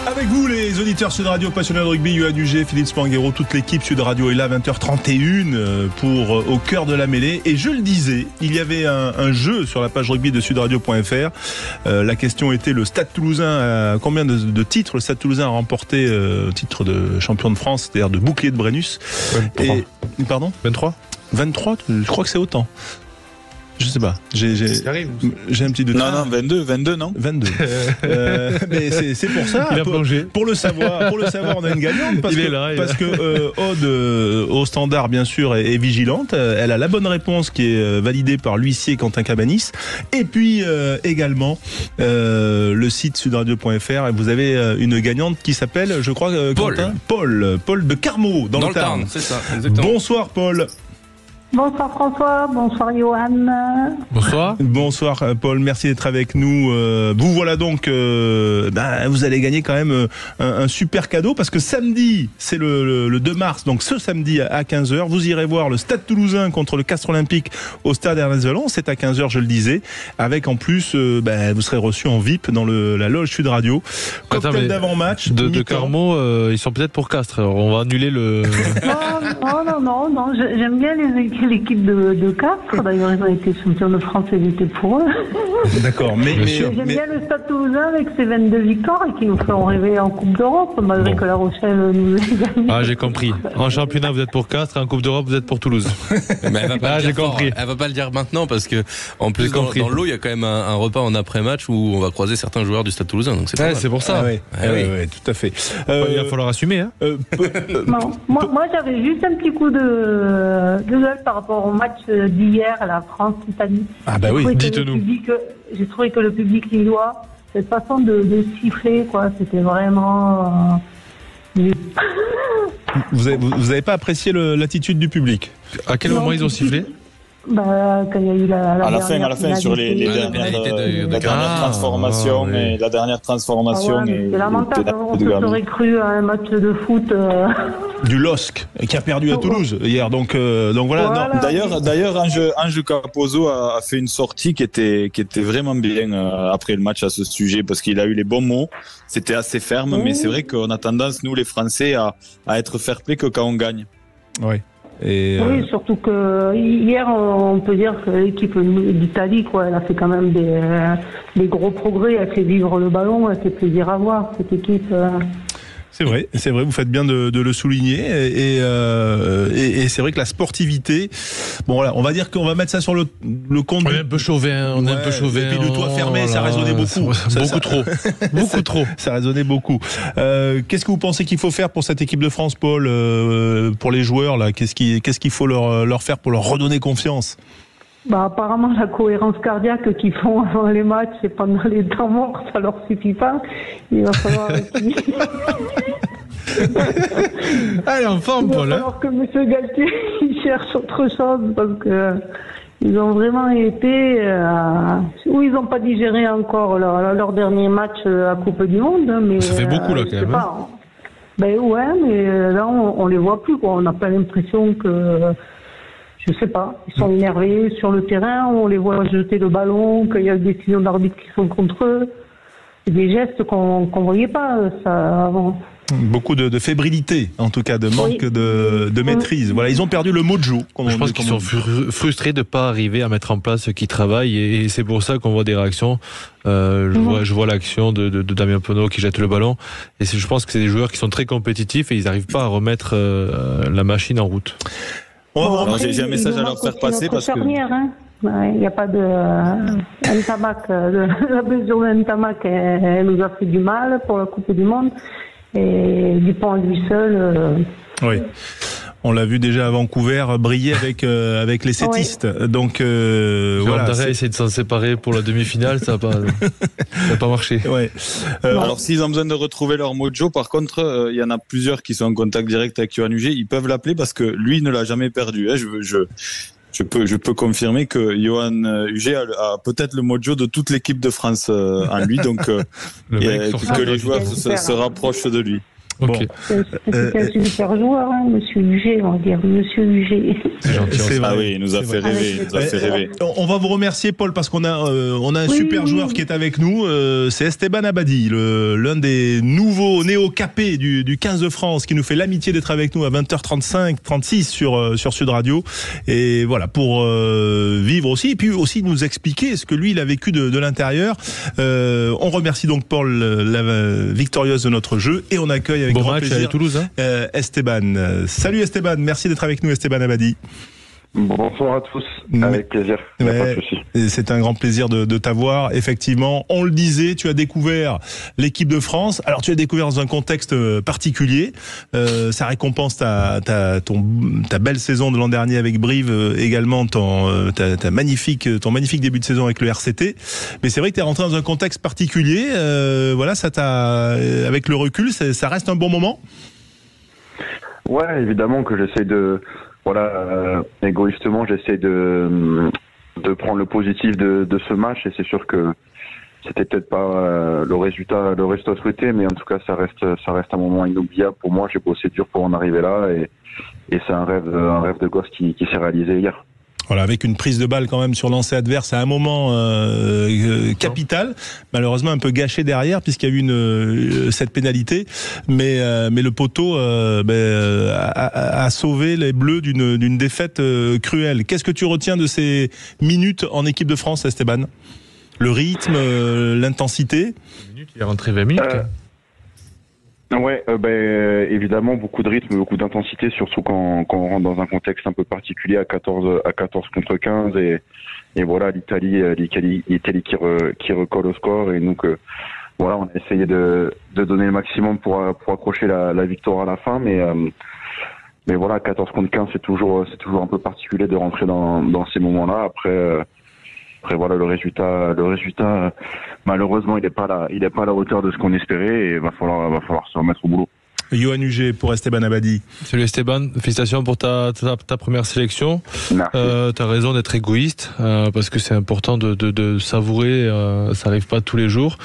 Avec vous les auditeurs Sud Radio passionnés de rugby, Yoann Huget, Philippe Spanghero, toute l'équipe Sud Radio est là 20h31 pour Au cœur de la mêlée. Et je le disais, il y avait un jeu sur la page rugby de sudradio.fr. La question était le Stade Toulousain, combien de titres le Stade Toulousain a remporté, titre de champion de France, c'est-à-dire de bouclier de Brennus. 23. Pardon 23 23, je crois que c'est autant. Je sais pas. J'ai un petit doute. Non, 22, non 22. Mais c'est pour ça. Il a plongé. Pour le savoir, on a une gagnante parce que Aude au standard bien sûr est vigilante. Elle a la bonne réponse qui est validée par l'huissier Quentin Cabanis. Et puis également le site sudradio.fr. Et vous avez une gagnante qui s'appelle, je crois, Quentin, Paul de Carmaux dans le Tarn. C'est ça. Exactement. Bonsoir Paul. Bonsoir François, bonsoir Yoann. Bonsoir. Bonsoir Paul, merci d'être avec nous. Vous voilà donc, vous allez gagner quand même un super cadeau parce que samedi, c'est le 2 mars, donc ce samedi à 15h, vous irez voir le Stade Toulousain contre le Castres Olympique au Stade Ernest Vallon, c'est à 15h je le disais, avec en plus, vous serez reçu en VIP dans la loge Sud Radio. Cocktail d'avant-match. De Carmaux, ils sont peut-être pour Castres, alors on va annuler le... Non, j'aime bien l'équipe de Castres, d'ailleurs ils ont été champions de France et j'étais pour eux. D'accord, mais j'aime bien le Stade Toulousain avec ses 22 victoires et qui nous feront rêver en Coupe d'Europe, malgré que La Rochelle nous ait gagné. Ah, j'ai compris. En championnat, vous êtes pour Castres, en Coupe d'Europe, vous êtes pour Toulouse. Mais elle va pas j'ai compris. Elle va pas le dire maintenant parce que en plus dans l'eau, il y a quand même un repas en après-match où on va croiser certains joueurs du Stade Toulousain. Donc c'est pour ça. Oui, tout à fait. Il va falloir assumer. Hein. Moi, j'avais juste un petit coup de gueule par rapport au match d'hier, la France-Italie. Ah bah oui, dites-nous. J'ai trouvé que le public lillois, cette façon de siffler, quoi, c'était vraiment... Vous avez pas apprécié l'attitude du public? À quel moment ils ont sifflé? Quand il y a eu à la fin, sur les dernières transformations et la dernière transformation. C'est lamentable, on se serait cru à un match de foot. Du LOSC, qui a perdu à Toulouse hier, donc voilà. D'ailleurs, Ange Capozzo a fait une sortie qui était vraiment bien après le match à ce sujet, parce qu'il a eu les bons mots. C'était assez ferme, mais c'est vrai qu'on a tendance, nous les Français, à être fair-play que quand on gagne. Oui. Oui, surtout que hier, on peut dire que l'équipe d'Italie, elle a fait quand même des gros progrès, elle fait vivre le ballon, elle fait plaisir à voir, cette équipe. C'est vrai, vous faites bien de le souligner, et c'est vrai que la sportivité, bon voilà, on va dire qu'on va mettre ça sur le compte. On est un peu chauvin, Et puis le toit fermé, ça résonnait beaucoup. Beaucoup trop. Ça résonnait beaucoup. Qu'est-ce que vous pensez qu'il faut faire pour cette équipe de France, Paul, pour les joueurs là? Qu'est-ce qu'il faut leur faire pour leur redonner confiance? Apparemment, la cohérence cardiaque qu'ils font avant les matchs et pendant les temps morts, ça leur suffit pas. Il va falloir Allez, en forme, Paul. Il va falloir que M. Galtier il cherche autre chose, parce que ils ont vraiment été où ils n'ont pas digéré encore leur dernier match à Coupe du Monde. Mais ça fait beaucoup là quand même. Mais là on les voit plus, quoi. On n'a pas l'impression que... Je sais pas, ils sont énervés sur le terrain, on les voit jeter le ballon, qu'il y a des décisions d'arbitre qui sont contre eux. C'est des gestes qu'on voyait pas ça avant. Beaucoup de fébrilité, en tout cas, de manque de maîtrise. Voilà, ils ont perdu le mojo. Je pense qu'ils sont frustrés de pas arriver à mettre en place ce qu'ils travaillent, et c'est pour ça qu'on voit des réactions. Je vois l'action de Damien Penaud qui jette le ballon, et je pense que c'est des joueurs qui sont très compétitifs et ils n'arrivent pas à remettre la machine en route. J'ai un message à leur faire passer parce que... Il n'y a pas de... Ntamak, la blessure de Ntamak, elle nous a fait du mal pour la Coupe du Monde. Et Dupont à lui seul... Oui. On l'a vu déjà à Vancouver briller avec les sétistes. Oui. Donc voilà. Daré a essayé de s'en séparer pour la demi-finale, ça n'a pas marché. Ouais. Alors s'ils ont besoin de retrouver leur mojo, par contre, il y en a plusieurs qui sont en contact direct avec Yohan Huget. Ils peuvent l'appeler parce que lui ne l'a jamais perdu. Je peux confirmer que Yohan Huget a peut-être le mojo de toute l'équipe de France en lui, donc que les joueurs se rapprochent de lui. Okay. Bon. C'est un super joueur, Monsieur Huget, on va dire, Monsieur Huget. C'est gentil. Oui, il nous a fait rêver. On va vous remercier, Paul, parce qu'on a un super joueur qui est avec nous. C'est Esteban Abadi, l'un des nouveaux néo-capés du 15 de France, qui nous fait l'amitié d'être avec nous à 20h36 sur Sud Radio. Et voilà, pour vivre aussi, et puis aussi nous expliquer ce que lui, il a vécu de l'intérieur. On remercie donc Paul, la victorieuse de notre jeu, et on accueille avec grand plaisir à Toulouse, Esteban. Salut Esteban, merci d'être avec nous, Esteban Abadi. Bonsoir à tous, avec plaisir. Pas de souci. C'est un grand plaisir de t'avoir. Effectivement, on le disait, tu as découvert l'équipe de France. Alors tu as découvert dans un contexte particulier. Ça récompense ta belle saison de l'an dernier avec Brive, également ton magnifique début de saison avec le RCT. Mais c'est vrai que tu es rentré dans un contexte particulier. Voilà, avec le recul, ça reste un bon moment. Ouais, évidemment que j'essaie de... égoïstement, j'essaie de positif de ce match, et c'est sûr que c'était peut-être pas le résultat souhaité, mais en tout cas ça reste un moment inoubliable pour moi. J'ai bossé dur pour en arriver là, et c'est un rêve de gosse qui s'est réalisé hier. Voilà, avec une prise de balle quand même sur lancé adverse à un moment capital, malheureusement un peu gâché derrière puisqu'il y a eu cette pénalité, mais le poteau a sauvé les Bleus d'une défaite cruelle. Qu'est-ce que tu retiens de ces minutes en équipe de France, Esteban ? Le rythme, l'intensité. Il est rentré 20 minutes. Ouais, évidemment beaucoup de rythme, beaucoup d'intensité, surtout quand on rentre dans un contexte un peu particulier à 14 contre 15 et voilà l'Italie qui recolle au score et donc voilà on a essayé de donner le maximum pour accrocher la victoire à la fin, mais voilà 14 contre 15 c'est toujours un peu particulier de rentrer dans ces moments-là. Après voilà le résultat malheureusement il est pas à la hauteur de ce qu'on espérait et va falloir se remettre au boulot. Yoann Huget pour Esteban Abadi. Salut Esteban, félicitations pour ta première sélection. T'as raison d'être égoïste parce que c'est important de savourer, ça arrive pas tous les jours.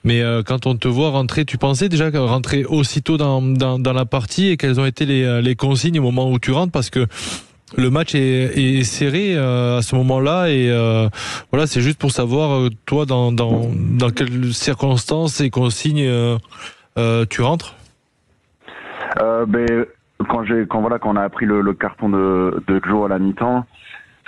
Mais quand on te voit rentrer, tu pensais déjà rentrer aussitôt dans la partie et quelles ont été les consignes au moment où tu rentres, parce que le match est serré à ce moment-là et voilà, c'est juste pour savoir toi dans quelles circonstances et consignes tu rentres. Quand on a appris le carton de Joe à la mi-temps,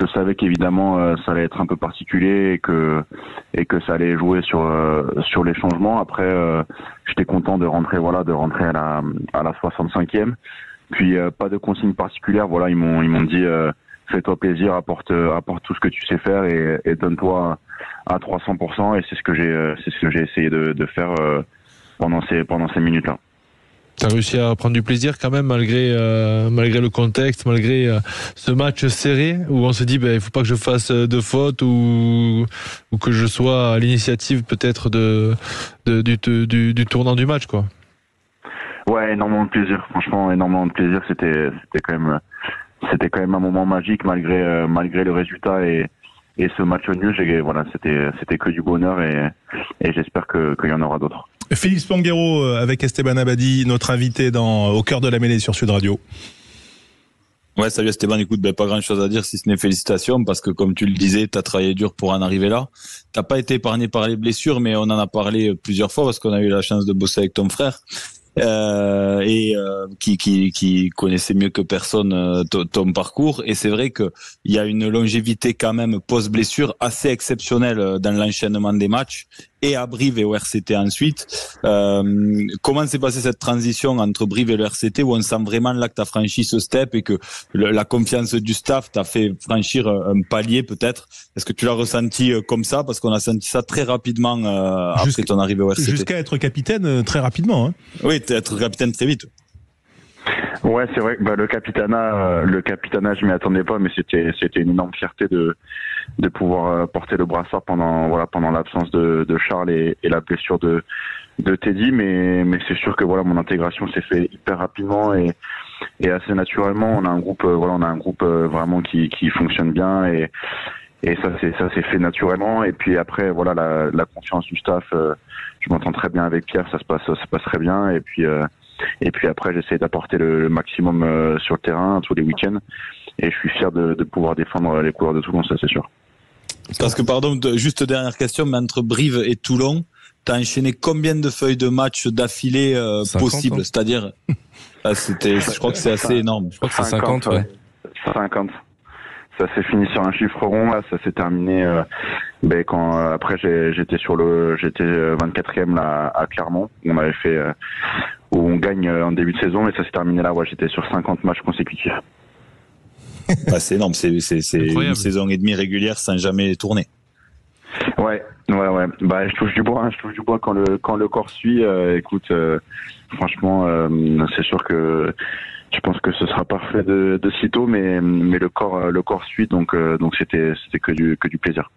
je savais qu'évidemment ça allait être un peu particulier et que ça allait jouer sur les changements. Après, j'étais content de rentrer à la 65e. Puis pas de consigne particulière. Voilà, ils m'ont dit fais-toi plaisir, apporte tout ce que tu sais faire et donne-toi à 300%. Et c'est ce que j'ai essayé de faire pendant ces minutes-là. T'as réussi à prendre du plaisir quand même malgré le contexte, malgré ce match serré où on se dit il faut pas que je fasse de fautes ou que je sois à l'initiative peut-être du tournant du match, quoi. Ouais, énormément de plaisir. Franchement, énormément de plaisir. C'était quand même un moment magique malgré le résultat et ce match nul. Voilà, c'était que du bonheur et j'espère qu'il y en aura d'autres. Philippe Spanghero avec Esteban Abadi, notre invité au cœur de la mêlée sur Sud Radio. Ouais, salut Esteban. Écoute, pas grand chose à dire si ce n'est félicitations parce que comme tu le disais, t'as travaillé dur pour en arriver là. T'as pas été épargné par les blessures, mais on en a parlé plusieurs fois parce qu'on a eu la chance de bosser avec ton frère. Qui connaissait mieux que personne ton parcours, et c'est vrai que il y a une longévité quand même post-blessure assez exceptionnelle dans l'enchaînement des matchs et à Brive et au RCT ensuite. Comment s'est passée cette transition entre Brive et le RCT où on sent vraiment là que tu as franchi ce step et que la confiance du staff t'a fait franchir un palier peut-être? Est-ce que tu l'as ressenti comme ça? Parce qu'on a senti ça très rapidement après ton arrivée au RCT. Jusqu'à être capitaine très rapidement. Hein. Oui, être capitaine très vite. Ouais, c'est vrai que le capitanat, je m'y attendais pas, mais c'était une énorme fierté de pouvoir porter le brassard pendant l'absence de Charles et la blessure de Teddy, mais c'est sûr que mon intégration s'est fait hyper rapidement et assez naturellement. On a un groupe vraiment qui fonctionne bien et ça s'est fait naturellement. Et puis après la confiance du staff, je m'entends très bien avec Pierre, ça se passe très bien et puis après j'essaie d'apporter le maximum sur le terrain tous les week-ends et je suis fier de pouvoir défendre les couleurs de Toulon, ça c'est sûr. Parce que pardon, juste dernière question, mais entre Brive et Toulon, t'as enchaîné combien de feuilles de match d'affilée possible? C'est-à-dire, je crois que c'est assez énorme. Je crois que c'est 50. Ouais. 50. Ça s'est fini sur un chiffre rond. Là, ça s'est terminé quand après j'étais 24e là à Clermont. On avait fait où on gagne en début de saison, et ça s'est terminé là. Ouais, j'étais sur 50 matchs consécutifs. C'est énorme. C'est une saison et demie régulière sans jamais tourner. Ouais. Je touche du bois quand le corps suit. Écoute, franchement, c'est sûr que je pense que ce sera parfait de sitôt, mais le corps suit, donc c'était que du plaisir.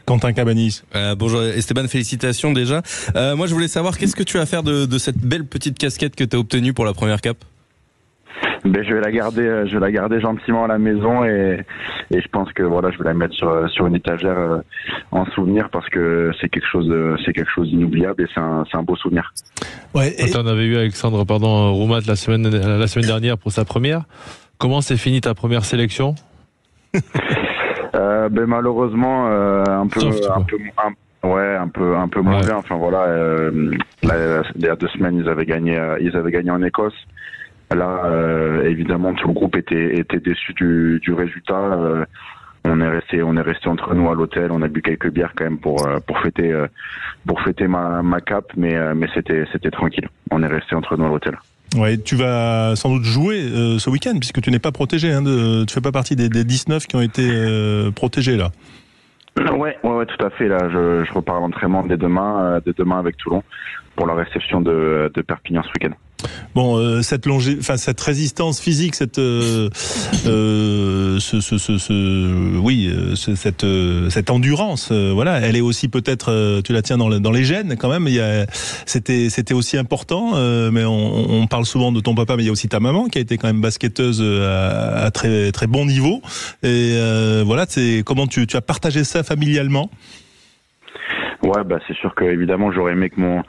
Quentin Cabanis. Bonjour Esteban, félicitations déjà. Moi je voulais savoir qu'est-ce que tu vas faire de cette belle petite casquette que tu as obtenue pour la première cape? Je vais la garder gentiment à la maison et je pense que je vais la mettre sur une étagère en souvenir parce que c'est quelque chose d'inoubliable et c'est un beau souvenir. Ouais. On avait eu Alexandre Roumat la semaine dernière pour sa première. Comment s'est finie ta première sélection? Malheureusement un peu moins bien. Enfin il y a 2 semaines ils avaient gagné en Écosse. Là, évidemment, tout le groupe était déçu du résultat. on est resté entre nous à l'hôtel. On a bu quelques bières quand même pour fêter ma cape, mais c'était tranquille. On est resté entre nous à l'hôtel. Ouais, tu vas sans doute jouer ce week-end puisque tu n'es pas protégé. Tu fais pas partie des 19 qui ont été protégés là. Ouais, tout à fait. Là, je repars à l'entraînement dès demain avec Toulon pour la réception de Perpignan ce week-end. Bon, cette résistance physique, cette endurance, voilà, elle est aussi peut-être, tu la tiens dans les gènes quand même. C'était aussi important, mais on parle souvent de ton papa, mais il y a aussi ta maman qui a été quand même basketteuse à très très bon niveau. Et voilà, c'est comment tu as partagé ça familialement? Ouais, c'est sûr que évidemment j'aurais aimé que mon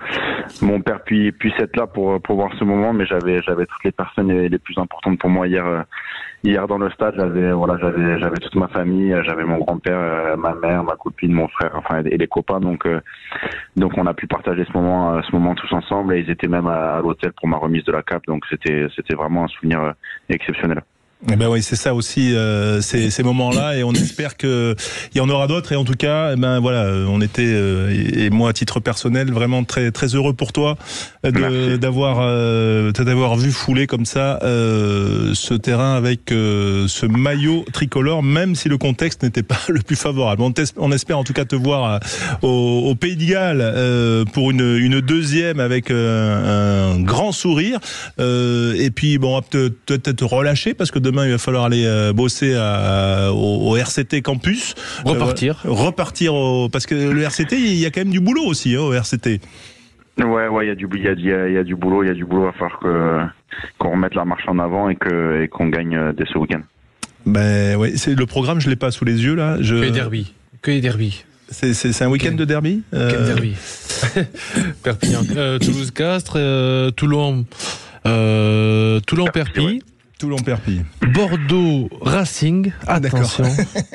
père puisse être là pour voir ce moment, mais j'avais toutes les personnes les plus importantes pour moi hier dans le stade. J'avais toute ma famille, j'avais mon grand-père, ma mère, ma copine, mon frère, et les copains, donc on a pu partager ce moment tous ensemble, et ils étaient même à l'hôtel pour ma remise de la cape, donc c'était vraiment un souvenir exceptionnel. Eh ben oui, c'est ça aussi, ces moments-là, et on espère que il y en aura d'autres. Et en tout cas, on était et moi à titre personnel vraiment très très heureux pour toi d'avoir vu fouler comme ça ce terrain avec ce maillot tricolore, même si le contexte n'était pas le plus favorable. On espère en tout cas te voir au Pays de Galles pour une deuxième avec un grand sourire. Et puis on va peut-être te relâcher parce que demain il va falloir aller bosser au RCT Campus. Repartir parce que le RCT, il y a quand même du boulot aussi au RCT. Ouais, il y a du boulot, il va falloir qu'on remette la marche en avant et qu'on gagne dès ce week-end. C'est le programme, je l'ai pas sous les yeux là. Que les derbys. C'est un week-end de derby. Derby. Perpignan, Toulouse-Castres, Toulon-Perpignan. Toulon-Perpignan. Bordeaux Racing. Attention.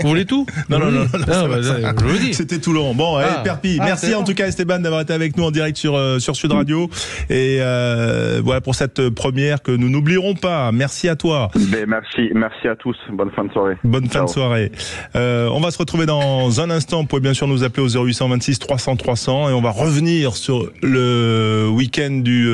Vous voulez tout? Non. Je vous dis. C'était Toulon. Bon, allez, Perpignan. Merci en tout cas Esteban d'avoir été avec nous en direct sur Sud Radio. Et voilà pour cette première que nous n'oublierons pas. Merci à toi. Merci à tous. Bonne fin de soirée. Bonne fin de soirée. On va se retrouver dans un instant. Vous pouvez bien sûr nous appeler au 0826 300 300 et on va revenir sur le week-end du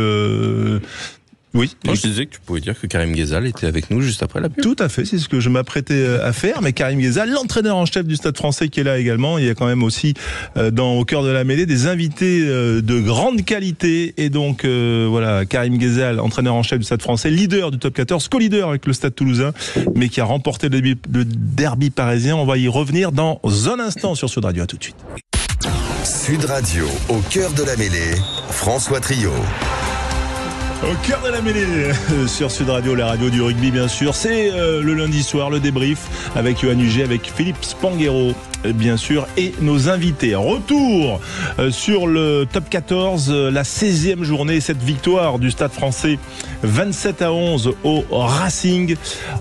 Oui. Non, je disais que tu pouvais dire que Karim Ghezal était avec nous juste après la pub. Tout à fait, c'est ce que je m'apprêtais à faire. Mais Karim Ghezal, l'entraîneur en chef du Stade Français, qui est là également. Il y a quand même aussi au cœur de la mêlée des invités de grande qualité. Et donc voilà, Karim Ghezal, entraîneur en chef du Stade Français, leader du Top 14, co-leader avec le Stade Toulousain, mais qui a remporté le derby parisien. On va y revenir dans un instant sur Sud Radio. À tout de suite. Sud Radio, au cœur de la mêlée, François Trio. Au cœur de la mêlée sur Sud Radio, la radio du rugby bien sûr. C'est le lundi soir, le débrief avec Yoann Huget, avec Philippe Spanghero bien sûr, et nos invités. Retour sur le top 14, la 16e journée, cette victoire du Stade Français 27-11 au Racing.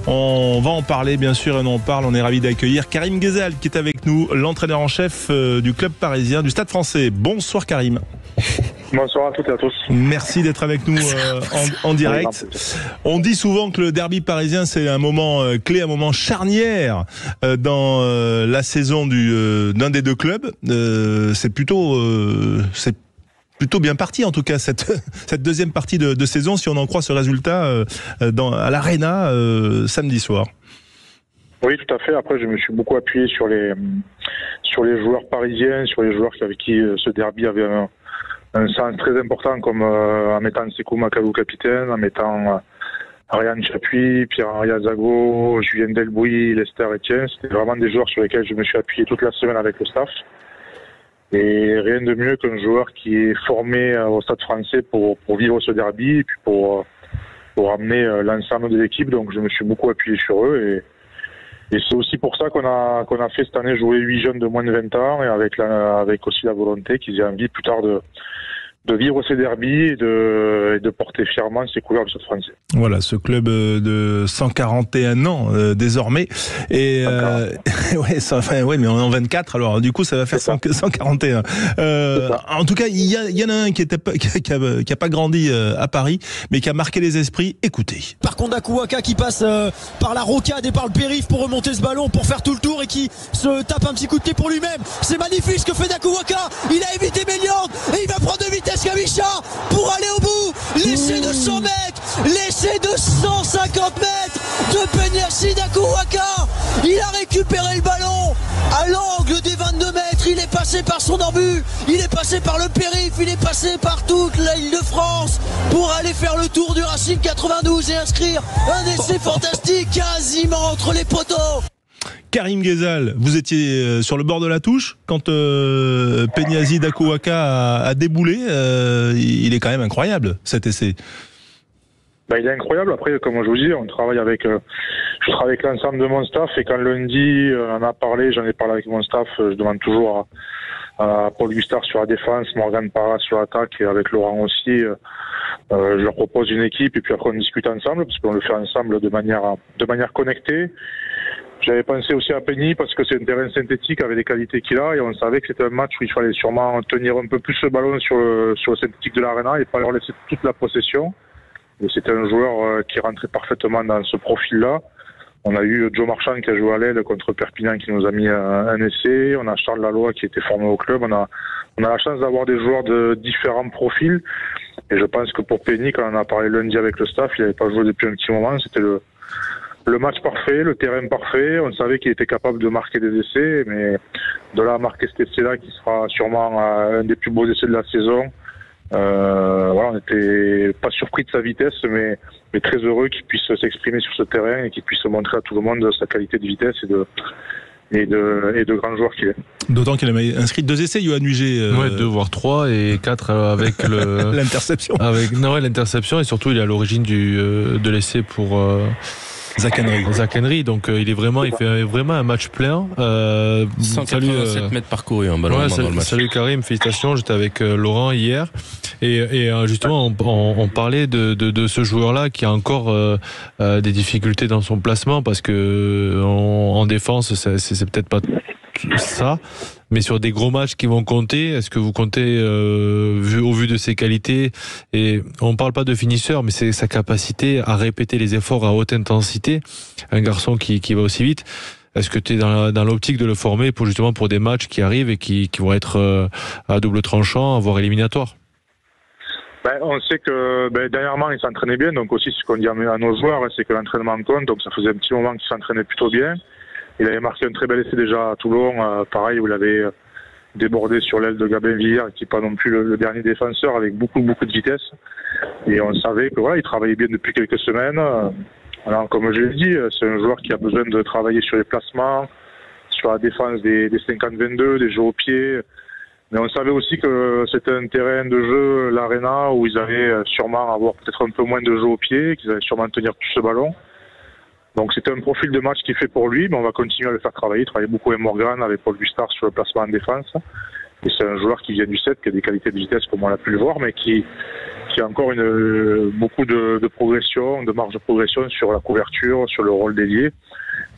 On va en parler bien sûr, et on en parle. On est ravis d'accueillir Karim Ghezal qui est avec nous, l'entraîneur en chef du club parisien du Stade Français. Bonsoir Karim. Bonsoir à toutes et à tous. Merci d'être avec nous en direct. On dit souvent que le derby parisien c'est un moment clé, un moment charnière dans la saison d'un des deux clubs. C'est plutôt bien parti en tout cas cette deuxième partie de saison, si on en croit ce résultat à l'Arena samedi soir. Oui, tout à fait. Après, je me suis beaucoup appuyé sur les joueurs parisiens, sur les joueurs avec qui ce derby avait un sens très important, comme en mettant Sekou Makalou capitaine, en mettant Ariane Chapuis, Pierre-Henri Azago, Julien Delbouy, Lester Etienne. C'était vraiment des joueurs sur lesquels je me suis appuyé toute la semaine avec le staff. Et rien de mieux qu'un joueur qui est formé au Stade Français pour vivre ce derby et puis pour amener l'ensemble de l'équipe. Donc je me suis beaucoup appuyé sur eux et c'est aussi pour ça qu'on a fait cette année jouer 8 jeunes de moins de 20 ans et avec aussi la volonté qu'ils aient envie plus tard vivre ces derbies et de porter fièrement ses couleurs du Stade français. Voilà, ce club de 141 ans désormais. Et ouais, mais on est en 24, alors du coup ça va faire 141. En tout cas, il y en a un qui a pas grandi à Paris, mais qui a marqué les esprits. Écoutez. Par contre, Dakou Waka qui passe par la rocade et par le périph' pour remonter ce ballon, pour faire tout le tour et qui se tape un petit coup de pied pour lui-même. C'est magnifique ce que fait Dakou Waka. Il a évité Méliande et il va prendre de vitesse Kavisha pour aller au bout. L'essai de 100 mètres, l'essai de 150 mètres de Penyassi Dakou Waka. Il a récupéré le ballon à l'angle des 22 mètres. Il est passé par son embut, il est passé par le périph', il est passé par toute l'île de France pour aller faire le tour du Racing 92 et inscrire un essai fantastique quasiment entre les poteaux. Karim Ghezal, vous étiez sur le bord de la touche quand Penyassi Dakou Waka a déboulé. Il est quand même incroyable cet essai. Il est incroyable. Après, comme je vous dis, je travaille avec l'ensemble de mon staff, et quand lundi on en a parlé, j'en ai parlé avec mon staff, je demande toujours à Paul Gustard sur la défense, Morgan Parra sur l'attaque, et avec Laurent aussi, je leur propose une équipe et puis après on discute ensemble, parce qu'on le fait ensemble de manière connectée. J'avais pensé aussi à Penny parce que c'est un terrain synthétique avec les qualités qu'il a, et on savait que c'était un match où il fallait sûrement tenir un peu plus le ballon sur le synthétique de l'Arena et pas leur laisser toute la possession. Et c'était un joueur qui rentrait parfaitement dans ce profil-là. On a eu Joe Marchand qui a joué à l'aile contre Perpignan qui nous a mis un essai. On a Charles Laloy qui était formé au club. On a la chance d'avoir des joueurs de différents profils. Et je pense que pour Penny, quand on en a parlé lundi avec le staff, il n'avait pas joué depuis un petit moment. C'était le match parfait, le terrain parfait. On savait qu'il était capable de marquer des essais, mais de là à marquer cet essai-là qui sera sûrement un des plus beaux essais de la saison. On n'était pas surpris de sa vitesse, mais très heureux qu'il puisse s'exprimer sur ce terrain et qu'il puisse montrer à tout le monde sa qualité de vitesse et de grand joueur qu'il est. D'autant qu'il a inscrit 2 essais, Yoann Huget. 2 voire 3 et 4 avec l'interception. L'interception, et surtout il est à l'origine de l'essai pour Zach Henry. Donc il fait vraiment un match plein. 187 mètres parcourus, un ballon dans le match. Salut Karim, félicitations. J'étais avec Laurent hier et justement on parlait de ce joueur-là qui a encore des difficultés dans son placement, parce que en défense c'est peut-être pas ça, mais sur des gros matchs qui vont compter, est-ce que vous comptez, au vu de ses qualités, et on parle pas de finisseur, mais c'est sa capacité à répéter les efforts à haute intensité, un garçon qui va aussi vite, est-ce que tu es dans l'optique de le former pour des matchs qui arrivent et qui vont être à double tranchant, voire éliminatoires? On sait que dernièrement il s'entraînait bien, donc aussi ce qu'on dit à nos joueurs, c'est que l'entraînement compte, donc ça faisait un petit moment qu'il s'entraînait plutôt bien. Il avait marqué un très bel essai déjà à Toulon, pareil, où il avait débordé sur l'aile de Gabin Villiers, qui n'est pas non plus le dernier défenseur, avec beaucoup de vitesse. Et on savait que il travaillait bien depuis quelques semaines. Alors, comme je l'ai dit, c'est un joueur qui a besoin de travailler sur les placements, sur la défense des 50-22, des jeux au pied. Mais on savait aussi que c'était un terrain de jeu, l'Arena, où ils allaient sûrement avoir peut-être un peu moins de jeux au pied, qu'ils allaient sûrement tenir plus ce ballon. Donc c'était un profil de match qui est fait pour lui, mais on va continuer à le faire travailler. Il travaille beaucoup avec Morgan, avec Paul Gustard sur le placement en défense. Et c'est un joueur qui vient du 7, qui a des qualités de vitesse comme on l'a pu le voir, mais qui a encore beaucoup de progression, de marge de progression sur la couverture, sur le rôle d'ailier.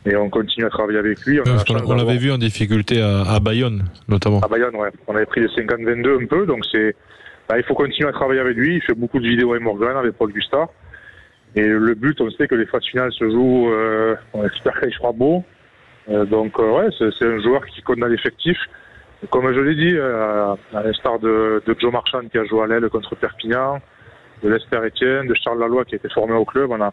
Et on continue à travailler avec lui. On l'avait vu en difficulté à Bayonne, notamment. À Bayonne, ouais. On avait pris les 50-22 un peu, donc il faut continuer à travailler avec lui. Il fait beaucoup de vidéos avec Morgan, avec Paul Gustard. Et le but, on sait que les phases finales se jouent, on espère qu'il fera beau. C'est un joueur qui compte dans l'effectif. Comme je l'ai dit, à l'instar de Joe Marchand qui a joué à l'aile contre Perpignan, de Lester Etienne, de Charles Laloy qui a été formé au club, on a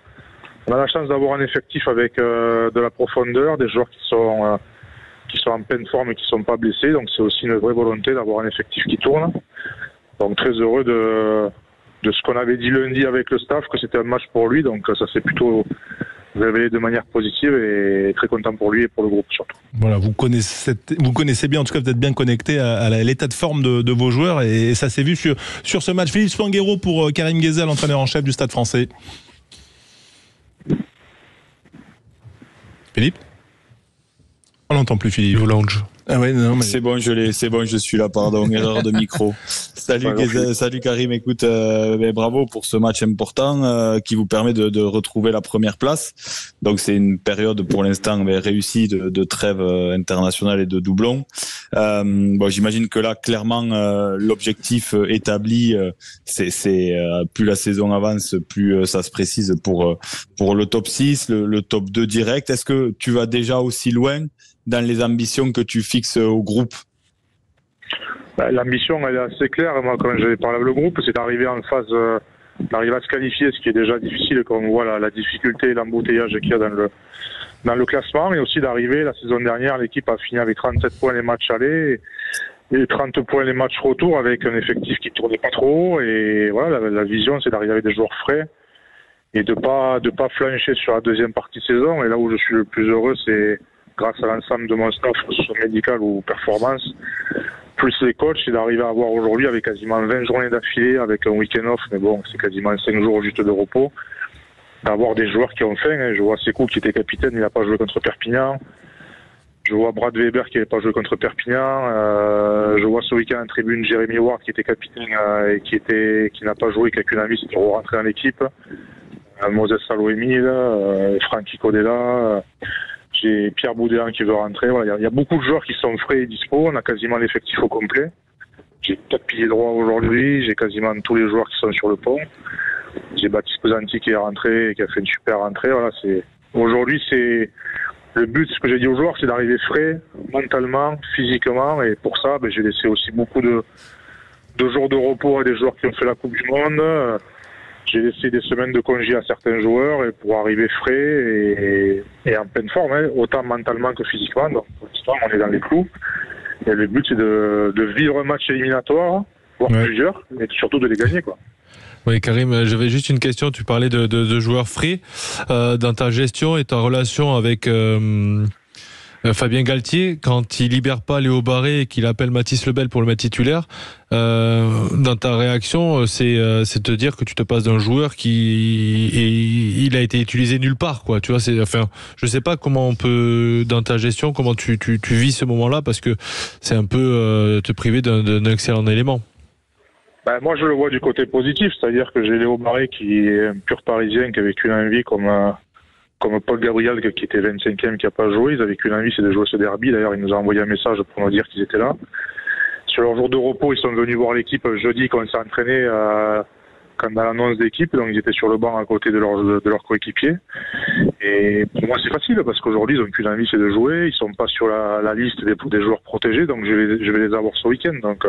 la chance d'avoir un effectif avec de la profondeur, des joueurs qui sont en pleine forme et qui ne sont pas blessés. Donc c'est aussi une vraie volonté d'avoir un effectif qui tourne. Donc très heureux de ce qu'on avait dit lundi avec le staff, que c'était un match pour lui, donc ça s'est plutôt révélé de manière positive, et très content pour lui et pour le groupe surtout. Voilà, vous connaissez bien, en tout cas vous êtes bien connecté à l'état de forme de vos joueurs, et ça s'est vu sur ce match. Philippe Spanghero pour Karim Ghezal, entraîneur en chef du Stade français. Philippe ? On n'entend plus Philippe. Au lounge. Ah ouais, non, mais... C'est bon, je suis là, pardon, erreur de micro. Salut Karim, écoute, bravo pour ce match important qui vous permet de retrouver la première place. Donc c'est une période pour l'instant réussie de trêve internationale et de doublon. J'imagine que là, clairement, l'objectif établi, c'est plus la saison avance, plus ça se précise pour le top 6, le top 2 direct. Est-ce que tu vas déjà aussi loin dans les ambitions que tu fixes au groupe? L'ambition, elle est assez claire. Moi, quand j'avais parlé avec le groupe, c'est d'arriver en phase, d'arriver à se qualifier, ce qui est déjà difficile quand on voit la difficulté et l'embouteillage qu'il y a dans le classement, et aussi d'arriver, la saison dernière, l'équipe a fini avec 37 points les matchs allés et 30 points les matchs retour avec un effectif qui tournait pas trop. Et voilà, la vision, c'est d'arriver avec des joueurs frais et de pas flancher sur la deuxième partie de saison. Et là où je suis le plus heureux, c'est grâce à l'ensemble de mon staff, que ce soit médical ou performance, plus les coachs, c'est d'arriver à avoir aujourd'hui, avec quasiment 20 journées d'affilée, avec un week-end off, mais bon, c'est quasiment 5 jours juste de repos, d'avoir des joueurs qui ont faim. Je vois Sekou qui était capitaine, il n'a pas joué contre Perpignan. Je vois Brad Weber qui n'avait pas joué contre Perpignan. Je vois ce week-end en tribune Jérémy Ward qui était capitaine et qui n'a pas joué, qui a qu'une envie, c'est de rentrer dans l'équipe. Moses Salo-Emile, Francky Codella. J'ai Pierre Boudéan qui veut rentrer. Voilà, il y a beaucoup de joueurs qui sont frais et dispo. On a quasiment l'effectif au complet. J'ai 4 piliers droits aujourd'hui. J'ai quasiment tous les joueurs qui sont sur le pont. J'ai Baptiste Pesanti qui est rentré et qui a fait une super rentrée. Voilà, aujourd'hui, c'est le but. Ce que j'ai dit aux joueurs, c'est d'arriver frais mentalement, physiquement. Et pour ça, j'ai laissé aussi beaucoup de jours de repos à des joueurs qui ont fait la Coupe du Monde. J'ai laissé des semaines de congé à certains joueurs et pour arriver frais et en pleine forme, autant mentalement que physiquement. Donc pour l'instant, on est dans les clous. Et le but, c'est de vivre un match éliminatoire, voire plusieurs, et surtout de les gagner, quoi. Oui, Karim, j'avais juste une question. Tu parlais de joueurs frais. Dans ta gestion et ta relation avec Fabien Galtier, quand il libère pas Léo Barré et qu'il appelle Mathis Lebel pour le mettre titulaire, dans ta réaction, c'est te dire que tu te passes d'un joueur il a été utilisé nulle part, quoi. Tu vois, je sais pas comment on peut, dans ta gestion, comment tu vis ce moment-là, parce que c'est un peu te priver d'un excellent élément. Moi, je le vois du côté positif, c'est-à-dire que j'ai Léo Barré qui est un pur Parisien, qui a vécu une vie comme Paul Gabriel qui était 25e, qui n'a pas joué. Ils avaient qu'une envie, c'est de jouer ce derby. D'ailleurs, il nous a envoyé un message pour nous dire qu'ils étaient là. Sur leur jour de repos, ils sont venus voir l'équipe jeudi quand on s'est entraîné dans l'annonce d'équipe. Donc, ils étaient sur le banc à côté de leur coéquipier. Et pour moi, c'est facile parce qu'aujourd'hui, ils n'ont qu'une envie, c'est de jouer. Ils sont pas sur la liste des joueurs protégés. Donc, je vais les avoir ce week-end. Donc,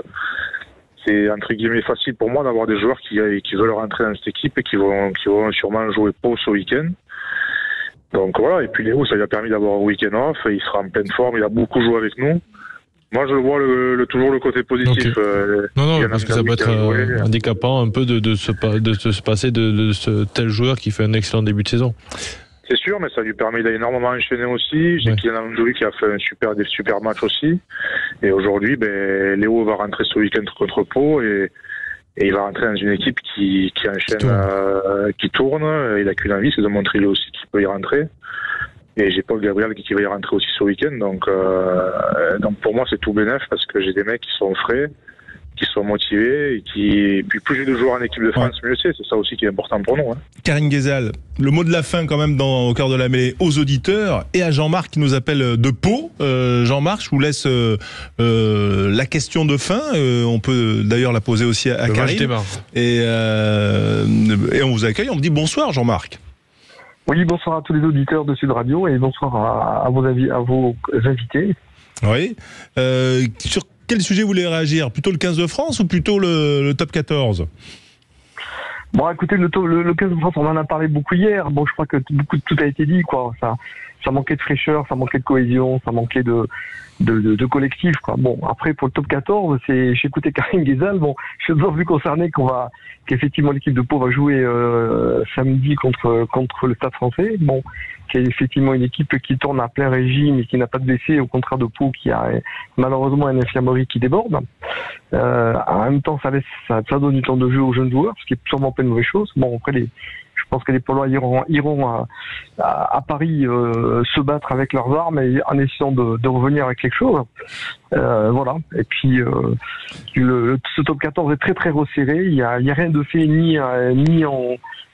c'est entre guillemets facile pour moi d'avoir des joueurs qui veulent rentrer dans cette équipe et qui vont sûrement jouer pause ce week-end. Donc voilà, et puis Léo, ça lui a permis d'avoir un week-end off, et il sera en pleine forme, il a beaucoup joué avec nous. Moi, je vois toujours le côté positif. Okay. Non, parce que ça peut être handicapant un peu de se passer de ce tel joueur qui fait un excellent début de saison. C'est sûr, mais ça lui permet d'énormément enchaîner aussi. J'ai Kylian Amdoui qui a fait des super matchs aussi. Et aujourd'hui, Léo va rentrer ce week-end contre Pau et il va rentrer dans une équipe qui enchaîne, qui tourne. Il a qu'une envie, c'est de montrer lui aussi qu'il peut y rentrer. Et j'ai Paul Gabriel qui va y rentrer aussi ce week-end. Donc pour moi, c'est tout bénef parce que j'ai des mecs qui sont frais, qui sont motivés et puis plus j'ai de joueurs en équipe de France, mieux c'est. C'est ça aussi qui est important pour nous. Karim Ghezal, le mot de la fin quand même au cœur de la mêlée aux auditeurs et à Jean-Marc qui nous appelle de Pau. Jean-Marc, je vous laisse la question de fin. On peut d'ailleurs la poser aussi à Karim. Et on vous accueille. On me dit bonsoir Jean-Marc. Oui, bonsoir à tous les auditeurs de Sud Radio et bonsoir à vos invités. Oui. Sur quel sujet vous voulez réagir? Plutôt le 15 de France ou plutôt le top 14? Bon, écoutez, le 15 de France, on en a parlé beaucoup hier. Bon, je crois que tout a été dit, quoi. Ça manquait de fraîcheur, ça manquait de cohésion, ça manquait de collectif, quoi. Bon, après, pour le top 14, j'ai écouté Karim Ghezal. Bon, je suis d'autant plus concerné qu'effectivement l'équipe de Pau va jouer samedi contre le Stade Français. Bon, qui est effectivement une équipe qui tourne à plein régime et qui n'a pas de blessés, au contraire de Pau qui a malheureusement une infirmerie qui déborde. En même temps, ça donne du temps de jeu aux jeunes joueurs, ce qui est sûrement pas une mauvaise chose. Bon, après je pense que les Polois iront à Paris se battre avec leurs armes et en essayant de revenir avec quelque chose. Voilà. Et puis ce top 14 est très très resserré. Il y a rien de fait ni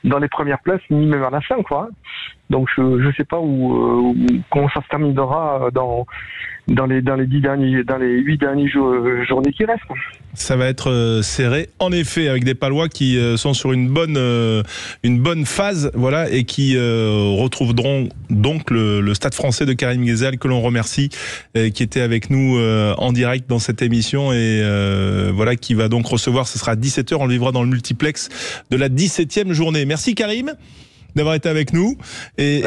dans les premières places ni même à la fin, quoi. Donc je sais pas comment ça se terminera dans les 8 dernières journées qui restent. Ça va être serré, en effet, avec des Palois qui sont sur une bonne phase, voilà, et qui retrouveront donc le Stade Français de Karim Ghezal, que l'on remercie, qui était avec nous en direct dans cette émission, et voilà, qui va donc recevoir, ce sera à 17h, on le vivra dans le multiplex de la 17e journée. Merci Karim d'avoir été avec nous, et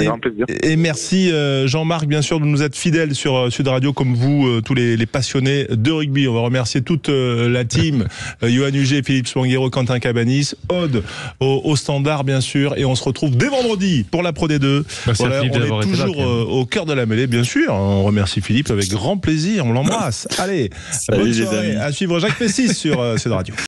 merci Jean-Marc, bien sûr, de nous être fidèle sur Sud Radio, comme vous, tous les passionnés de rugby. On va remercier toute la team, Yoann Huget, Philippe Spanghero, Quentin Cabanis, Aude au standard, bien sûr, et on se retrouve dès vendredi pour la Pro D2. Voilà, on est toujours au cœur de la mêlée, bien sûr. On remercie Philippe avec grand plaisir, on l'embrasse. Allez, bonne soirée. À suivre Jacques Pessis sur Sud Radio.